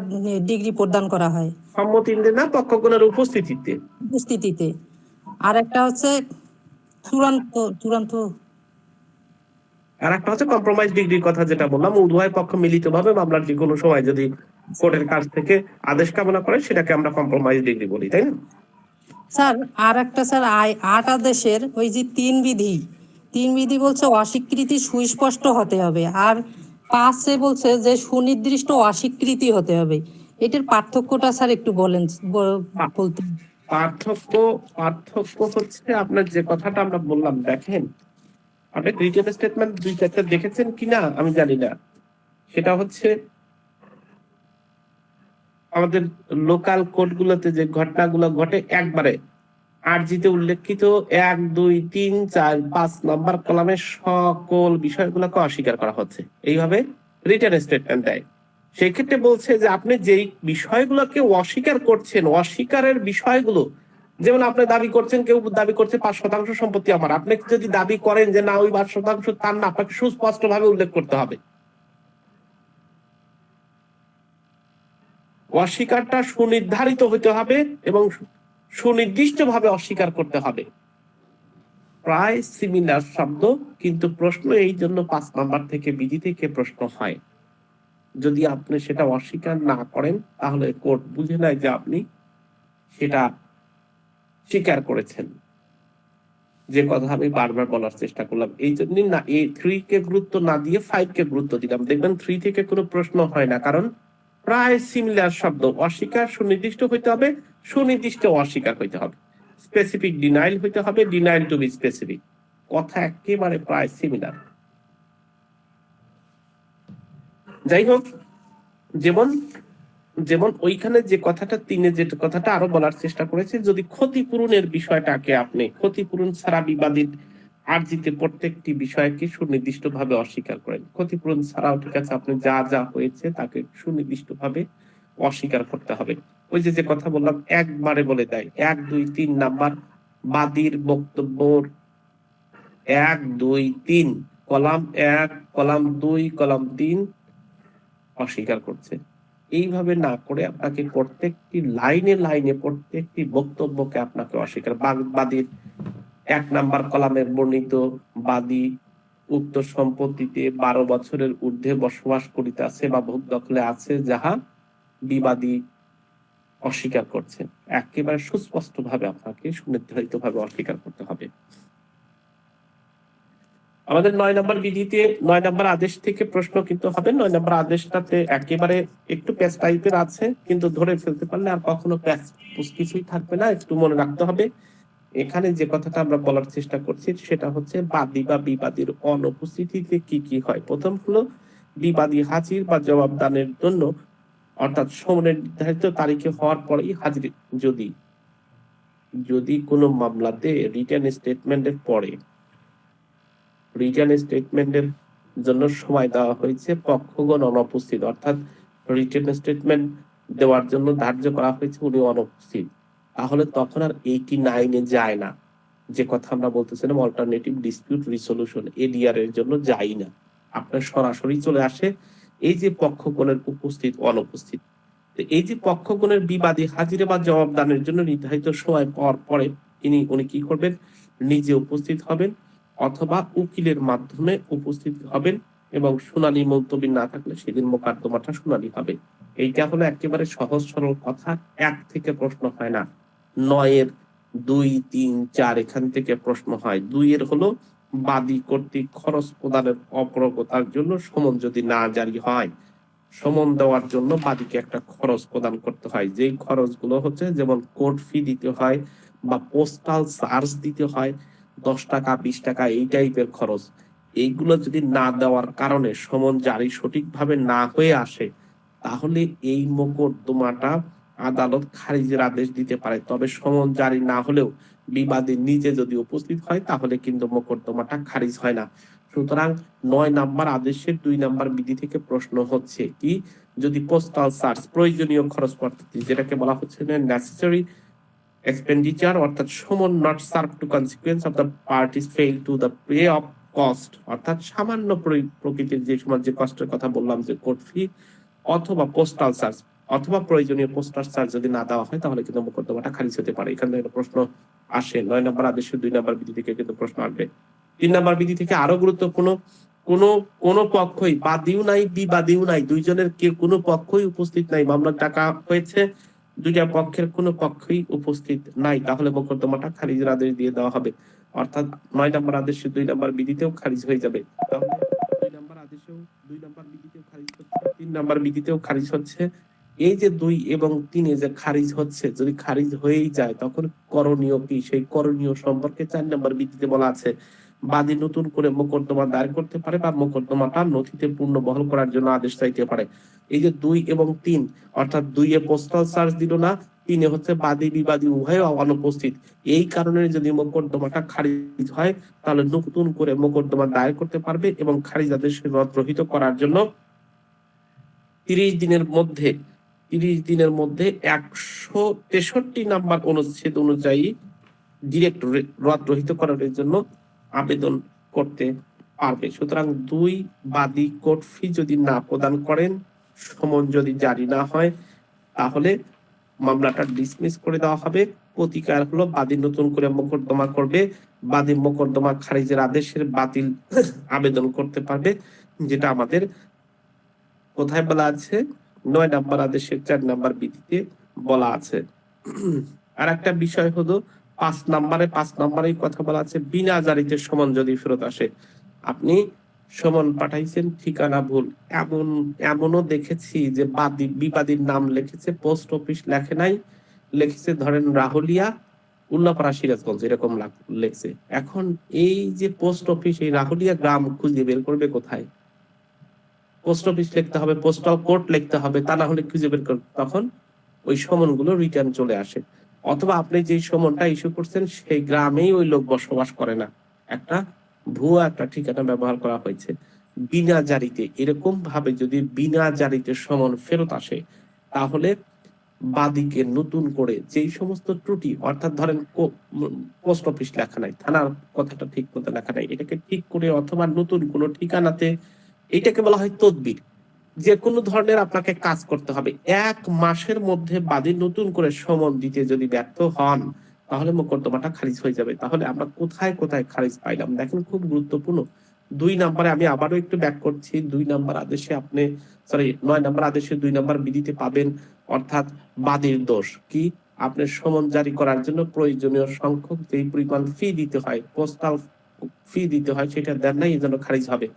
ডিগ্রি প্রদান করা হয়, সম্মতিতে না, পক্ষগণের উপস্থিতিতে। আর একটা হচ্ছে চূড়ান্ত আর একটা হচ্ছে কম্প্রোমাইজ ডিগ্রির কথা যেটা বললাম, উভয় পক্ষ মিলিতভাবে মামলার যে কোনো সময় যদি কোর্টের কাছ থেকে আদেশ কামনা করে সেটাকে আমরা কম্প্রোমাইজ ডিগ্রি বলি, তাই না? স্যার আর একটা স্যার 8 আদেশের ওই যে 3 বিধি বলছে অস্বীকৃতি সুস্পষ্ট হতে হবে, আর 5 বলছে যে সুনির্দিষ্ট অস্বীকৃতি হতে হবে। এটার পার্থক্যটা স্যার একটু বলেন, বলতে। পার্থক্য হচ্ছে আপনার যে কথাটা আমরা বললাম, দেখেন আপনি রিটেন স্টেটমেন্ট 2-4টা দেখেছেন কিনা আমি জানি না, সেটা হচ্ছে আমাদের লোকাল কোর্টগুলোতে যে ঘটনাগুলো ঘটে একবারে আরজিতে উল্লেখিত 1, 2, 3, 4, 5 নম্বর কলামে সকল বিষয়গুলোকে অস্বীকার করা হচ্ছে, এইভাবে রিটেন স্টেটমেন্ট দেয়। সেই ক্ষেত্রে বলছে যে আপনি যেই বিষয়গুলোকে অস্বীকার করছেন, অস্বীকারের বিষয়গুলো, যেমন আপনি দাবি করছেন, কেউ দাবি করছে 5% সম্পত্তি আমার, আপনি যদি দাবি করেন যে না ওই 5% তার না, আপনাকে সুস্পষ্ট ভাবে উল্লেখ করতে হবে। অস্বীকারটা সুনির্ধারিত হতে হবে এবং সুনির্দিষ্ট ভাবে অস্বীকার করতে হবে। প্রায় সিমিলার শব্দ, কিন্তু প্রশ্ন এই জন্য 5 নাম্বার থেকে বিধি থেকে প্রশ্ন হয়। যদি আপনি সেটা অস্বীকার না করেন তাহলে কোর্ট বুঝে নেয় যে আপনি সেটা স্বীকার করেছেন। যে কথা আমি বারবার বলার চেষ্টা করলাম, এই জন্যই না এই 3 কে গুরুত্ব না দিয়ে 5 কে গুরুত্ব দিলাম। দেখবেন 3 থেকে কোনো প্রশ্ন হয় না, কারণ প্রায় সিমিলার শব্দ। অস্বীকার সুনির্দিষ্ট হইতে হবে, সুনির্দিষ্ট অস্বীকার হইতে হবে, স্পেসিফিক ডিনাইল হইতে হবে, ডিনাইল টু বি স্পেসিফিক, কথা একেবারে প্রায় সিমিলার। যাই হোক, যেমন যেমন ওইখানে যে কথাটা 3-এ যে কথাটা আরো বলার চেষ্টা করেছে, যদি ক্ষতিপূরণের বিষয়টাকে আপনি ক্ষতিপূরণ ছাড়া বিবাদিত আরজিতে প্রত্যেকটি বিষয়কে সুনির্দিষ্ট ভাবে অস্বীকার করেন, ক্ষতিপূরণ ছাড়াও ঠিক আছে আপনি যা যা হয়েছে তাকে সুনির্দিষ্ট ভাবে অস্বীকার করতে হবে। ওই যে কথা বললাম একবারে বলে দেয়, 1, 2, 3 নাম্বার বাদীর বক্তব্যর 1, 2, 3 কলাম 1, কলাম 2, কলাম 3 অস্বীকার করছে। এইভাবে না করে আপনাকে প্রত্যেকটি লাইনে লাইনে প্রত্যেকটি বক্তব্যকে আপনাকে অস্বীকার, বাদীর 1 নাম্বার কলামের বর্ণিত বাদী উক্ত সম্পত্তিতে 12 বছরের ঊর্ধ্বে বসবাস করিতেছে বা ভোগ দখলে আছে যাহা বিবাদী অস্বীকার করছেন, একেবারে সুস্পষ্ট ভাবে আপনাকে সুনির্ধারিত ভাবে অস্বীকার করতে হবে। আমাদের 9 নম্বর বিধিতে 9 নম্বর আদেশ থেকে প্রশ্ন কিন্তু হবে। 9 নম্বর আদেশটাতে একেবারে একটু প্যাচ টাইপের আছে, কিন্তু ধরে ফেলতে পারলে আর কখনো প্যাচ কিছুই থাকবে না। একটু মনে রাখতে হবে, এখানে যে কথাটা আমরা বলার চেষ্টা করছি সেটা হচ্ছে বাদী বা বিবাদীর অনুপস্থিতিতে কি কি হয়। প্রথম হলো বিবাদী হাজির বা জবাবদানের জন্য, অর্থাৎ সমনের নির্ধারিত তারিখে হওয়ার পরেই হাজির। যদি যদি কোনো মামলাতে রিটেন স্টেটমেন্টের পরে রিটেন স্টেটমেন্টের জন্য সময় দেওয়া হয়েছে, পক্ষগণ অনুপস্থিত, অর্থাৎ রিটেন স্টেটমেন্ট দেওয়ার জন্য ধার্য করা হয়েছে উনি অনুপস্থিত, তাহলে তখন আর 89-এ যায় না। যে কথা আমরা বলতেছিলাম অল্টারনেটিভ ডিসপিউট রিসলিউশন, এডিআর এর জন্য যাই না, আপনার সরাসরি চলে আসে এই যে পক্ষগণের উপস্থিত অনুপস্থিত। এই যে পক্ষগণের বিবাদী হাজিরে বা জবাবদানের জন্য নির্ধারিত সময় পাওয়ার পরে উনি কি করবেন, নিজে উপস্থিত হবেন অথবা উকিলের মাধ্যমে উপস্থিত হবেন, এবং শুনানি মুলতবি না থাকলে সেদিন মোকদ্দমাটা শুনানি হবে। এইটা হলো একেবারে সহজ সরল কথা, 1 থেকে প্রশ্ন হয় না। 9-এর 2, 3, 4 এখান থেকে প্রশ্ন হয়। 2-এর হলো বাদী কর্তৃক খরচ প্রদানের অপরগতার জন্য সমন যদি না জারি হয়, সমন দেওয়ার জন্য বাদীকে একটা খরচ প্রদান করতে হয়। যেই খরচগুলো হচ্ছে যেমন কোর্ট ফি দিতে হয় বা পোস্টাল চার্জ দিতে হয়, 10 টাকা 20 টাকা এই টাইপের খরচ। এইগুলো যদি না দেওয়ার কারণে সমন জারি সঠিকভাবে না হয়ে আসে, তাহলে এই মোকদ্দমাটা আদালত খারিজের আদেশ দিতে পারে। তবে সমন জারি না হলেও বিবাদী নিজে যদি উপস্থিত হয় তাহলে কিন্তু মোকদ্দমাটা খারিজ হয় না। সুতরাং 9 নাম্বার আদেশের 2 নাম্বার বিধি থেকে প্রশ্ন হচ্ছে কি, যদি পোস্টাল চার্জ প্রয়োজনীয় খরচ পদ্ধতি, যেটাকে বলা হচ্ছে নেসেসারি এক্সপেন্ডিচার, অর্থাৎ সমন not serve two consequence of the parties fail to the pay off cost, অর্থাৎ সামান্য প্রকৃতির যে সময় যে কষ্টের কথা বললাম যে কোর্ট ফি অথবা পোস্টাল চার্জ অথবা প্রয়োজনীয় পোস্টাল চার্জ যদি না দেওয়া হয় তাহলে কিন্তু মোকদ্দমাটা খারিজ হতে পারে। এখান থেকে প্রশ্ন আসে। 9 নম্বর আদেশের 2 নম্বর বিধি থেকে কিন্তু প্রশ্ন আসবে। 3 নম্বর বিধি থেকে আরো গুরুত্বপূর্ণ, কোন পক্ষই বাদীও নাই বিবাদীও নাই, দুইজনের কোনো পক্ষই উপস্থিত নাই, মামলার টাকা হয়েছে, দুইটা পক্ষের কোনো পক্ষই উপস্থিত নাই, তাহলে মোকদ্দমাটা খারিজের আদেশ দিয়ে দেওয়া হবে। অর্থাৎ 9 নম্বর আদেশের 2 নম্বর বিধিতেও খারিজ হয়ে যাবে। তাহলে 2 নম্বর আদেশেও 2 নম্বর বিধিতেও খারিজ হচ্ছে, 3 নম্বর বিধিতেও খারিজ হচ্ছে। এই যে 2 এবং 3-এ যে খারিজ হচ্ছে, যদি খারিজ হয়েই যায় তখন করণীয় কি, সেই করণীয় সম্পর্কে 4 নম্বর বিধিতে বলা আছে। বাদী নতুন করে মোকদ্দমা দায়ের করতে পারে বা মোকদ্দমাটা নথিতে পূর্ণ বহাল করার জন্য আদেশ চাইতে পারে। এই যে 2 এবং 3, অর্থাৎ 2-এ পোস্টাল চার্জ দিল না, 3-এ হচ্ছে বাদী বিবাদী উভয় অনুপস্থিত, এই কারণে যদি মোকদ্দমাটা খারিজ হয় তাহলে নতুন করে মোকদ্দমা দায়ের করতে পারবে এবং খারিজ আদেশ রহিত করার জন্য 30 দিনের মধ্যে 163 নাম্বার অনুচ্ছেদ অনুযায়ী ডিরেক্ট রহিত করার জন্য আবেদন করতে পারবে। সুতরাং 2 বাদী কোর্ট ফি যদি না প্রদান করেন, সমন যদি জারি না হয়, তাহলে মামলাটা ডিসমিস করে দেওয়া হবে। প্রতিকার হলো বাদী নতুন করে মোকদ্দমা করবে, বাদী মোকদ্দমা খারিজের আদেশের বাতিল আবেদন করতে পারবে, যেটা আমাদের কোথায় বলা আছে, 9 নম্বর আদেশের 4 নম্বর বিধিতে বলা আছে। আর একটা বিষয় হলো 5 নম্বরে কথা বলা আছে, বিনা জারিতে সমন যদি ফেরত আসে। আপনি সমন পাঠাইছেন, ঠিকানা ভুল, এমনও দেখেছি যে বিবাদীর নাম লিখেছে, পোস্ট অফিস লেখে নাই, লিখেছে ধরেন রাহুলিয়া, উল্লাপাড়া, সিরাজগঞ্জ, এরকম লিখছে। এখন এই যে পোস্ট অফিস, এই রাহুলিয়া গ্রাম খুঁজে বের করবে কোথায়? পোস্ট অফিস লিখতে হবে, পোস্টাল কোড লিখতে হবে, তা না হলে খুঁজে বের করবে, তখন ওই সমনগুলো রিটার্ন চলে আসে। অথবা আপনি যে সমনটা ইস্যু করছেন সেই গ্রামেই ওই লোক বসবাস করে না, একটা ভুয়া একটা ঠিকানা ব্যবহার করা হয়েছে। বিনা জারিতে, এরকম ভাবে যদি বিনা জারিতে সমন ফেরত আসে, তাহলে বাদীকে নতুন করে যেই সমস্ত ত্রুটি, অর্থাৎ ধরেন পোস্ট অফিস লেখা নাই, থানার কথাটা ঠিক মতো লেখা নাই, এটাকে ঠিক করে অথবা নতুন কোনো ঠিকানাতে, এটাকে বলা হয় তদবির। যে কোনো ধরনের আপনাকে কাজ করতে হবে, 1 মাসের মধ্যে বাদী নতুন করে সমন দিতে যদি ব্যর্থ হন, তাহলে মোকদ্দমাটা খারিজ হয়ে যাবে। তাহলে আমরা কোথায় কোথায় খারিজ পাইলাম দেখেন, খুব গুরুত্বপূর্ণ। 2 নম্বরে আমি আবারও একটু ব্যাক করছি, 2 নম্বর আদেশে আপনি 9 নম্বর আদেশে 2 নম্বর বিধিতে পাবেন, অর্থাৎ বাদীর দোষ কি, আপনার সমন জারি করার জন্য প্রয়োজনীয় সংখ্যক যেই পরিমাণ ফি দিতে হয়, ফি দিতে হয় সেটা দেন নাই, এই জন্য খারিজ হবে।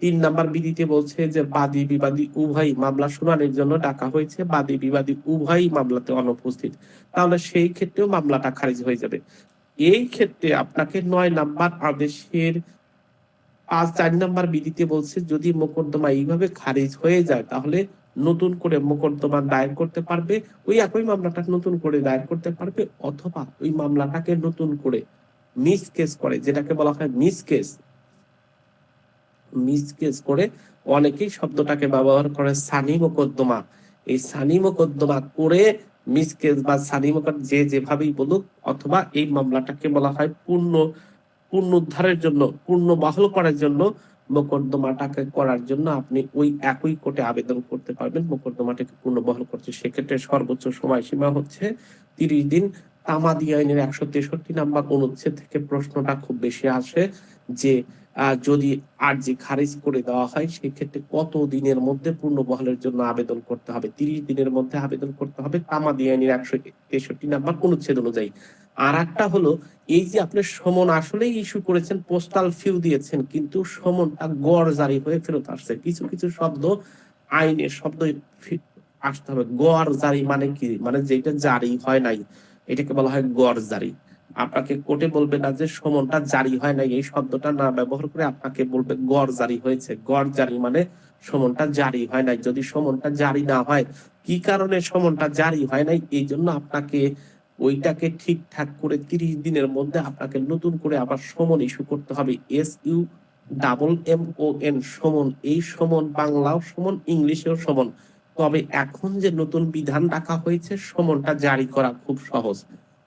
3 নাম্বার বিধিতে বলছে যে বাদী বিবাদী উভয় মামলা শুনানির জন্য ডাকা হয়েছে, বাদী বিবাদী উভয়ই মামলাতে অনুপস্থিত, তাহলে সেই ক্ষেত্রেও মামলাটা খারিজ হয়ে যাবে। এই ক্ষেত্রে আপনাকে 9 নাম্বার আদেশের 4 নাম্বার বিধিতে বলছে যদি মোকদ্দমা এইভাবে খারিজ হয়ে যায় তাহলে নতুন করে মোকদ্দমা দায়ের করতে পারবে, ওই একই মামলাটা নতুন করে দায়ের করতে পারবে, অথবা ওই মামলাটাকে নতুন করে মিস কেস করে, যেটাকে বলা হয় মিস কেস করে, অনেকেই শব্দটাকে ব্যবহার করে সানি মোকদ্দমা। এই সানি মোকদ্দমা করে মিস কেস বা সানি মোকদ্দমা যে যেভাবেই বলুক, অথবা এই মামলাটাকে বলা হয় পুনরুদ্ধারের জন্য, পূর্ণ বহাল করার জন্য, মোকদ্দমাটাকে করার জন্য আপনি ওই একই কোর্টে আবেদন করতে পারবেন মোকদ্দমাটাকে পূর্ণ বহাল করতে। সেক্ষেত্রে সর্বোচ্চ সময়সীমা হচ্ছে 30 দিন। তামাদি আইনের 163 নাম্বার অনুচ্ছেদ থেকে প্রশ্নটা খুব বেশি আসে যে যদি আর্জি খারিজ করে দেওয়া হয় সেক্ষেত্রে কত দিনের মধ্যে পূর্ণ বহালের জন্য আবেদন করতে হবে। 30 দিনের মধ্যে আবেদন করতে হবে তামাদি আইনের 163 নাম্বার অনুচ্ছেদ অনুযায়ী। আর একটা হলো, এই যে আপনি সমন আসলেই ইস্যু করেছেন, পোস্টাল ফিউ দিয়েছেন, কিন্তু সমনটা গড় জারি হয়ে ফেরত আসছে। কিছু কিছু শব্দ আইনের শব্দ আসতে হবে। গড় জারি মানে কি, মানে যেটা জারি হয় নাই এটাকে বলা হয় গড় জারি। আপনাকে কোর্টে বলবে না যে সমনটা জারি হয় নাই, এই শব্দটা না ব্যবহার করে আপনাকে বলবে গড় জারি হয়েছে। গড় জারি মানে সমনটা জারি হয় নাই। যদি সমনটা জারি না হয়, কি কারণে সমনটা জারি হয় নাই, এই জন্য আপনাকে ওইটাকে ঠিকঠাক করে 30 দিনের মধ্যে আপনাকে নতুন করে আবার সমন ইস্যু করতে হবে। SUMMON সমন। এই সমন বাংলাও সমন, ইংলিশেও সমন। তবে এখন যে নতুন বিধান রাখা হয়েছে, সমনটা জারি করা খুব সহজ,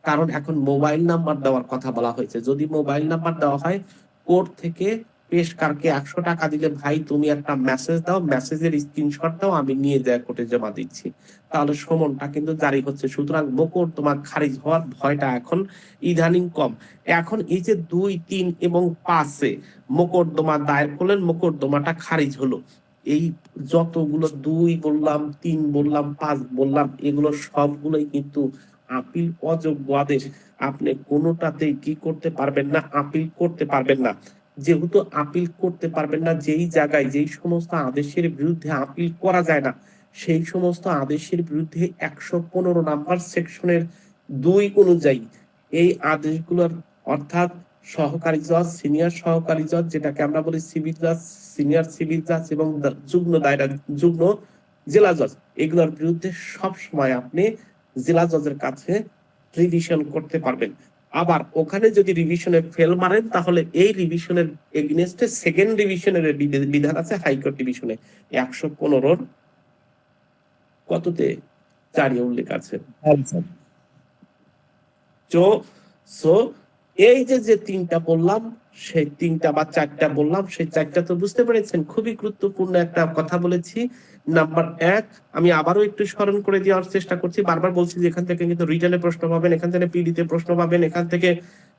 কারণ এখন মোবাইল নাম্বার দেওয়ার কথা বলা হয়েছে। যদি মোবাইল নাম্বার দেওয়া হয়, কোর্ট থেকে পেশকারকে 100 টাকা দিলে ভাই তুমি একটা মেসেজ দাও, মেসেজের স্ক্রিনশট দাও, আমি নিয়ে যায় কোর্টে জমা দিচ্ছি, তাহলে সমনটা কিন্তু জারি হচ্ছে। সুতরাং মোকদ্দমা খারিজ হওয়ার ভয়টা এখন ইদানিং কম। এখন এই যে 2, 3 এবং 5-এ মোকদ্দমা দায়ের করলেন, মোকদ্দমাটা খারিজ হলো, এই যতগুলো 2 বললাম, 3 বললাম, 5 বললাম, এগুলো সবগুলোই কিন্তু আপিল অযোগ্য আদেশ। আপনি কোনোটাতেই কি করতে পারবেন না, আপিল করতে পারবেন না। যেহেতু আপিল করতে পারবেন না, যেই জায়গায় যেই সমস্ত আদেশের বিরুদ্ধে আপিল করা যায় না, সেই সমস্ত আদেশের বিরুদ্ধে 115 নাম্বার সেকশনের 2 অনুযায়ী এই আদেশগুলোর, অর্থাৎ সহকারী জজ, সিনিয়র সহকারী জজ, যেটাকে আমরা বলি সিভিল জজ, সিনিয়র সিভিল জজ এবং যুগ্ম জেলা জজ, এগুলোর বিরুদ্ধে সব সময় আপনি জেলা জজের কাছে রিভিশন করতে পারবেন। আবার ওখানে যদি রিভিশনে ফেল মারেন, তাহলে এই রিভিশনের এগেইনস্টে সেকেন্ড রিভিশনের বিধান আছে হাইকোর্ট ডিভিশনে 115 কততে 4 উল্লেখ আছে। সো এই যে 3টা বললাম, সেই 3টা বা 4টা বললাম, সেই 4টা তো বুঝতে পেরেছেন। খুবই গুরুত্বপূর্ণ একটা কথা বলেছি। নাম্বার 1, আমি আবারও একটু স্মরণ করে দেওয়ার চেষ্টা করছি, বারবার বলছি যে এখান থেকে কিন্তু রিটেনে প্রশ্ন পাবেন, এখান থেকে পিডিতে প্রশ্ন পাবেন, এখান থেকে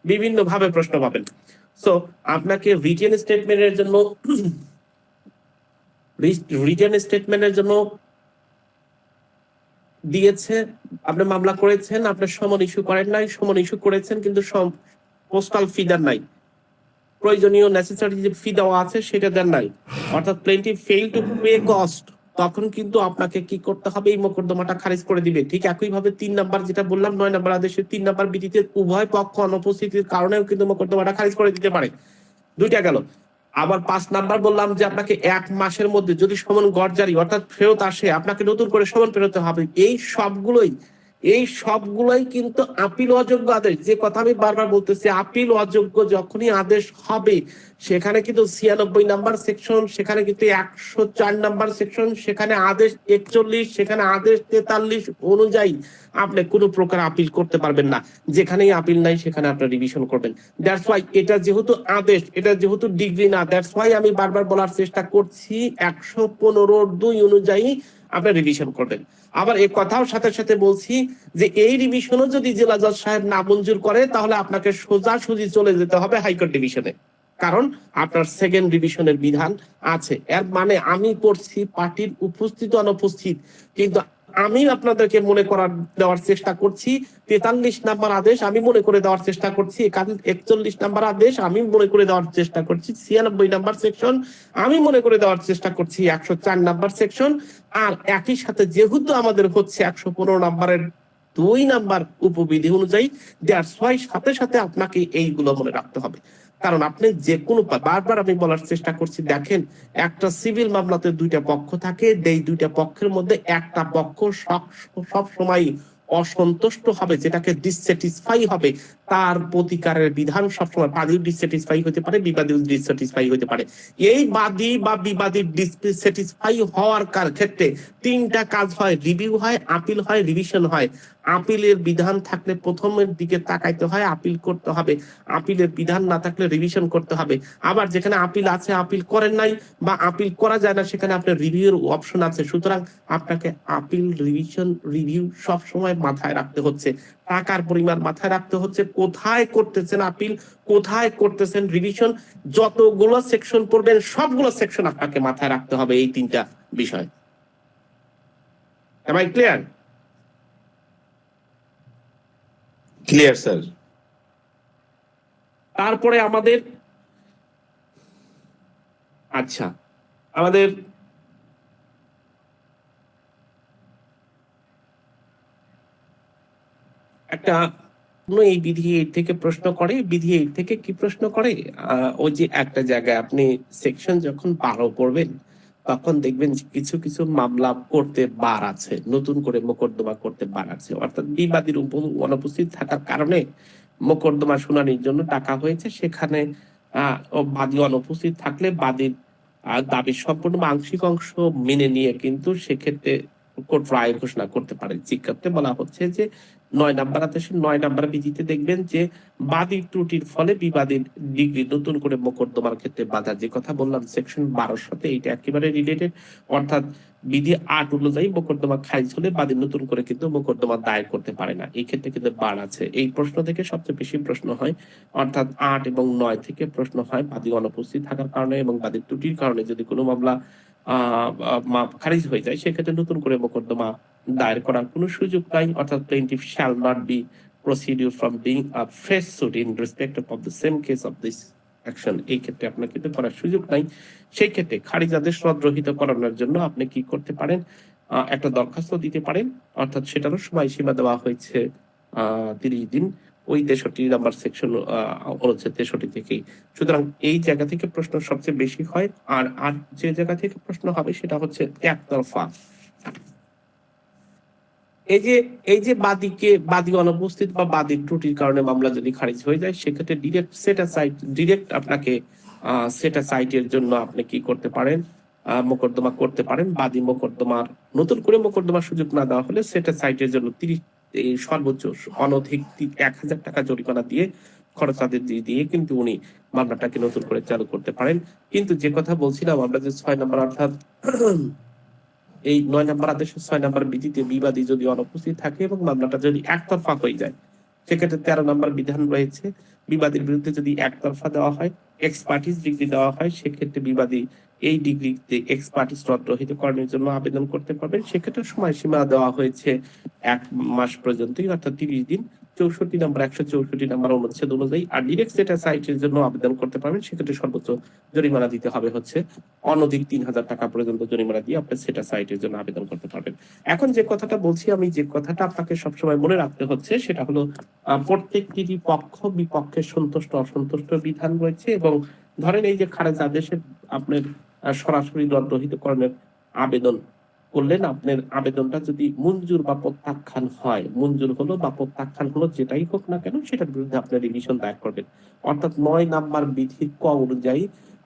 বিভিন্ন ভাবে প্রশ্ন পাবেন। সো আপনাকে রিটেন স্টেটমেন্টের জন্য দিয়েছে, আপনি মামলা করেছেন, আপনি সমন ইস্যু করেন নাই, সমন ইস্যু করেছেন কিন্তু পোস্টাল ফি দেন নাই, প্রয়োজনীয় নেসেসারি যে ফি দেওয়া আছে সেটা দেন নাই, অর্থাৎ প্লেন্টিফ ফেইল টু পে কস্ট, তখন কিন্তু আপনাকে কি করতে হবে, এই মোকদ্দমাটা খারিজ করে দিবে। ঠিক একই ভাবে 3 নাম্বার যেটা বললাম, 9 নাম্বার আদেশের 3 নাম্বার বিধিতে উভয় পক্ষ অনুপস্থিতির কারণেও কিন্তু মোকদ্দমাটা খারিজ করে দিতে পারে। 2টা গেল। আবার 5 নাম্বার বললাম যে আপনাকে 1 মাসের মধ্যে যদি সমন গড়জারি অর্থাৎ ফেরত আসে, আপনাকে নতুন করে সমন ফেরত হবে। এই সবগুলোই কিন্তু আপিল অযোগ্য আদেশ। যে কথা আমি বারবার বলতেছি, আপিল অযোগ্য যখনই আদেশ হবে, সেখানে কিন্তু 96 নাম্বার সেকশন, সেখানে কিন্তু 104 নাম্বার সেকশন, সেখানে আদেশ 41, সেখানে আদেশ 43 অনুযায়ী আপনি কোনো প্রকার আপিল করতে পারবেন না। যেখানেই আপিল নাই সেখানে আপনি রিভিশন করবেন। দ্যাটস ওয়াই এটা যেহেতু আদেশ, এটা যেহেতু ডিগ্রি না, দ্যাটস ওয়াই আমি বারবার বলার চেষ্টা করছি 115(2) অনুযায়ী আপনি রিভিশন করবেন। আবার এই কথাও সাথে সাথে বলছি যে এই রিভিশনও যদি জেলা জজ সাহেব না মঞ্জুর করে, তাহলে আপনাকে সোজাসুজি চলে যেতে হবে হাইকোর্ট ডিভিশনে, কারণ আপনার সেকেন্ড রিভিশনের বিধান আছে। এর মানে আমি পড়ছি পার্টির উপস্থিত অনুপস্থিত, কিন্তু আমি আপনাদেরকে মনে করার দেওয়ার চেষ্টা করছি, 43 নাম্বার আদেশ আমি মনে করে দেওয়ার চেষ্টা করছি, 41 নাম্বার আদেশ আমি মনে করে দেওয়ার চেষ্টা করছি, 96 নাম্বার সেকশন আমি মনে করে দেওয়ার চেষ্টা করছি, 104 নাম্বার সেকশন, আর একই সাথে যেহেতু আমাদের হচ্ছে 115 নাম্বারের 2 নাম্বার উপবিধি অনুযায়ী দ্যাটস ওয়াই সাথে সাথে আপনাকে এইগুলো মনে রাখতে হবে। কারণ আপনি যে কোনো বারবার আমি বলার চেষ্টা করছি, দেখেন একটা সিভিল মামলাতে দুইটা পক্ষ থাকে, এই দুইটা পক্ষের মধ্যে একটা পক্ষ সব সময় অসন্তুষ্ট হবে, যেটাকে ডিসস্যাটিসফাই হবে, তার প্রতিকারের বিধান সবসময় বাদী ডিসস্যাটিসফাই হতে পারে, বিবাদী ডিসস্যাটিসফাই হতে পারে। এই বাদী বা বিবাদী ডিসস্যাটিসফাই হওয়ার ক্ষেত্রে তিনটা কাজ হয়, রিভিউ হয়, আপিল হয়, রিভিশন হয়। আপিলের বিধান থাকলে প্রথমের দিকে তাকাইতে হয়, আপিল করতে হবে, আপিলের বিধান না থাকলে রিভিশন করতে হবে। আবার যেখানে আপিল আছে, আপিল করেন নাই বা আপিল করা যায় না, সেখানে আপনার রিভিউর অপশন আছে। সুতরাং আপনাকে আপিল, রিভিশন, রিভিউ সব সময় মাথায় রাখতে হচ্ছে, টাকার পরিমাণ মাথায় রাখতে হচ্ছে, কোথায় করতেছেন আপিল, কোথায় করতেছেন রিভিশন, যতগুলো সেকশন পড়বেন সবগুলো সেকশন আপনাকে মাথায় রাখতে হবে। এই তিনটা বিষয়, am I clear? Clear sir. তারপরে আমাদের আচ্ছা আমাদের একটা এই বিধি 8 থেকে প্রশ্ন করে, বিধি 8 থেকে কি প্রশ্ন করে, ওই যে একটা জায়গায় আপনি সেকশন যখন 12 পড়বেন তখন দেখবেন কিছু কিছু মামলা করতে বার আছে, নতুন করে মোকদ্দমা করতে বার আছে, অর্থাৎ বিবাদীর অনুপস্থিত থাকার কারণে মোকদ্দমা শুনানির জন্য ডাকা হয়েছে, সেখানে বাদী অনুপস্থিত থাকলে বাদীর দাবি সম্পূর্ণ বা আংশিক অংশ মেনে নিয়ে কিন্তু সেক্ষেত্রে কোর্ট রায় ঘোষণা করতে পারে। যেক্ষেত্রে বলা হচ্ছে যে 9 নাম্বার আদেশের 9 নাম্বার বিধিতে দেখবেন যে বাদীর ত্রুটির ফলে বিবাদীর ডিগ্রি নতুন করে মোকদ্দমার ক্ষেত্রে বাধা, যে কথা বললাম সেকশন 12 সাথে এটা একেবারে রিলেটেড। অর্থাৎ বিধি 8 অনুযায়ী মোকদ্দমা খারিজ হলে বাদী নতুন করে কিন্তু মোকদ্দমা দায়ের করতে পারে না, এই ক্ষেত্রে কিন্তু বার আছে। এই প্রশ্ন থেকে সবচেয়ে বেশি প্রশ্ন হয়, অর্থাৎ 8 এবং 9 থেকে প্রশ্ন হয় বাদী অনুপস্থিত থাকার কারণে এবং বাদীর ত্রুটির কারণে যদি কোনো মামলা খারিজ হয়ে যায়, সেক্ষেত্রে নতুন করে মোকদ্দমা দায়ের করার কোনো সুযোগ নাই, অর্থাৎ plaintiff shall not be proceeded from being a fresh suit in respect of the same case of this action। এই ক্ষেত্রে আপনার কিন্তু করার সুযোগ নাই। সেই ক্ষেত্রে খারিজ আদেশ রদ্দহিত করানোর জন্য আপনি কি করতে পারেন, একটা দরখাস্ত দিতে পারেন, অর্থাৎ সেটারও সময়সীমা দেওয়া হয়েছে 30 দিন, ওই 63 নাম্বার সেকশন অনুচ্ছেদ 63 থেকেই। সুতরাং এই জায়গা থেকে প্রশ্ন সবচেয়ে বেশি হয়। আর যে জায়গা থেকে প্রশ্ন হবে সেটা হচ্ছে একতরফা। এই যে বাদী অনুপস্থিত বা বাদীর ত্রুটির কারণে মামলা যদি খারিজ হয়ে যায়, সেক্ষেত্রে ডিরেক্ট আপনাকে সেট অ্যাসাইডের জন্য আপনি কি করতে পারেন, মোকদ্দমা করতে পারেন। বাদী মোকদ্দমার নতুন করে মোকদ্দমার সুযোগ না দেওয়া হলে সেট অ্যাসাইডের জন্য সর্বোচ্চ অনধিক 1000 টাকা জরিমানা দিয়ে খরচ আদেশ দিয়ে কিন্তু উনি মামলাটাকে নতুন করে চালু করতে পারেন। কিন্তু যে কথা বলছিলাম আমরা যে 6 নম্বর অর্থাৎ এই 9 নম্বর আদেশের 6 নম্বর বিধিতে বিবাদী যদি অনুপস্থিত থাকে এবং মামলাটা যদি একতরফা হয়ে যায়, সেক্ষেত্রে 13 নম্বর বিধান রয়েছে, বিবাদীর বিরুদ্ধে যদি একতরফা দেওয়া হয়, এক্সপার্টিস ডিগ্রি দেওয়া হয়, সেক্ষেত্রে বিবাদী এই ডিগ্রিতে এক্সপার্টিস রদ্দহিত করানোর জন্য আবেদন করতে পারবেন। সেক্ষেত্রে সময়সীমা দেওয়া হয়েছে 1 মাস পর্যন্তই, অর্থাৎ 30 দিন। 64 নম্বর 164 নম্বর অনুচ্ছেদ অনুযায়ী আর ডিরেক্ট সেট অ্যাসাইডের জন্য আবেদন করতে পারবেন। সেক্ষেত্রে সর্বোচ্চ জরিমানা দিতে হবে হচ্ছে অনধিক 3000 টাকা পর্যন্ত জরিমানা দিয়ে আপনি সেট অ্যাসাইডের জন্য আবেদন করতে পারবেন। এখন যে কথাটা বলছি আমি, যে কথাটা আপনাকে সবসময় মনে রাখতে হচ্ছে সেটা হলো প্রত্যেকটি পক্ষ বিপক্ষের সন্তুষ্ট অসন্তুষ্ট বিধান রয়েছে। এবং ধরেন এই যে খারেজ আদেশের আপনার সরাসরি রদ্দহিতকরণের আবেদন করলেন, আপনার আবেদনটা যদি মঞ্জুর বা প্রত্যাখ্যান হয়, মঞ্জুর হলো বা প্রত্যাখ্যান হলো যেটাই হোক না কেন, সেটার বিরুদ্ধে আপনার রিভিশন দায়ের করবেন। অর্থাৎ 9 নাম্বার বিধির ক অনুযায়ী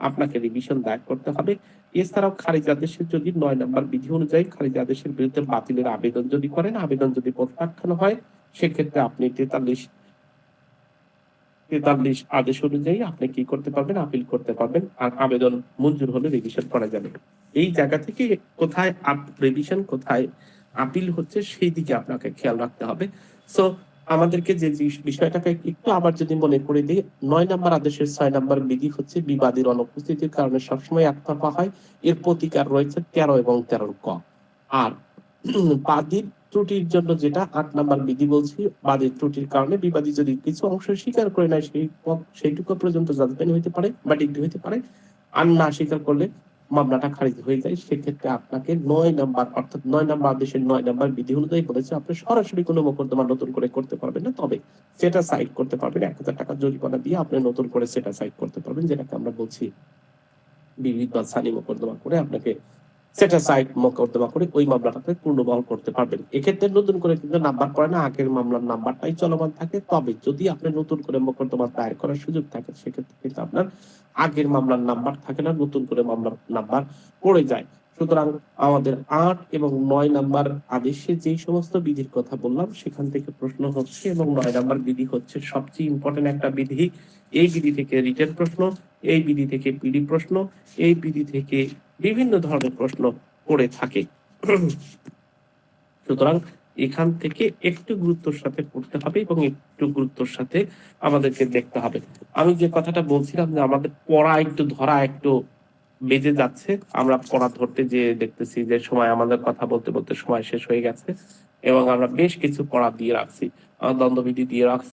আপনাকে রিভিশন দায়ের করতে হবে। এছাড়াও খারিজ আদেশের যদি 9 নাম্বার বিধি অনুযায়ী খারিজ আদেশের বিরুদ্ধে বাতিলের আবেদন যদি করেন, আবেদন যদি প্রত্যাখ্যান হয়, সেক্ষেত্রে আপনি 43 আদেশ অনুযায়ী আপনি কি করতে পারবেন, আপিল করতে পারবেন। আর আবেদন মঞ্জুর হলে রিভিশন করা যাবে। এই জায়গা থেকে কোথায় রিভিশন কোথায় আপিল হচ্ছে সেই দিকে আপনাকে খেয়াল রাখতে হবে। সো আমাদেরকে যে বিষয়টাকে একটু আবার যদি মনে করে দিই, 9 নম্বর আদেশের 6 নম্বর বিধি হচ্ছে বিবাদীর অনুপস্থিতির কারণে সবসময় একতরফা হয়, এর প্রতিকার রয়েছে 13 এবং 13 ক। আর বাদীর ত্রুটির জন্য যেটা 8 নাম্বার বিধি বলছি, বাদীর ত্রুটির কারণে বিবাদী যদি কিছু অংশ স্বীকার করে নেয় সেইটুকু পর্যন্ত জাজমেন্ট হইতে পারে বা ডিগ্রি হইতে পারে, আর না স্বীকার করলে মামলাটা খারিজ হয়ে যায়। সেক্ষেত্রে আপনাকে 9 নাম্বার অর্থাৎ 9 নাম্বার আদেশের 9 নাম্বার বিধি অনুযায়ী বলেছে আপনি সরাসরি কোনো মোকদ্দমা নতুন করে করতে পারবেন না, তবে সেটা সাইড করতে পারবেন। 1000 টাকা জরিমানা দিয়ে আপনি নতুন করে সেটা সাইড করতে পারবেন, যেটাকে আমরা বলছি বিবিধ বা সানি মোকদ্দমা করে আপনাকে সেটা সাইড মোকদ্দমা করে ওই মামলাটাকে পূর্ণবহাল করতে পারবেন। এক্ষেত্রে নতুন করে কিন্তু নাম্বার পড়ে না, আগের মামলার নাম্বারটাই চলমান থাকে। তবে যদি আপনি নতুন করে মোকদ্দমা দায়ের করার সুযোগ থাকে, সেক্ষেত্রে কিন্তু আপনার আগের মামলার নাম্বার থাকে না, নতুন করে মামলার নাম্বার পড়ে যায়। সুতরাং আমাদের 8 এবং 9 নাম্বার আদেশে যেই সমস্ত বিধির কথা বললাম সেখান থেকে প্রশ্ন হচ্ছে, এবং 9 নাম্বার বিধি হচ্ছে সবচেয়ে ইম্পর্টেন্ট একটা বিধি। এই বিধি থেকে রিটেন প্রশ্ন, এই বিধি থেকে পিডি প্রশ্ন, এই বিধি থেকে বিভিন্ন ধরনের প্রশ্ন করে থাকে। সুতরাং এখান থেকে একটু গুরুত্বের সাথে পড়তে হবে এবং একটু গুরুত্বের সাথে আমাদেরকে দেখতে হবে। আমি যে কথাটা বলছিলাম যে আমাদের পড়া একটু ধরা একটু বেজে যাচ্ছে, আমরা পড়া ধরতে যে দেখতেছি যে সময় আমাদের কথা বলতে বলতে সময় শেষ হয়ে গেছে, এবং আমরা বেশ কিছু পড়া দিয়ে রাখছি, দ্বন্দ্ববিধি দিয়ে রাখছি।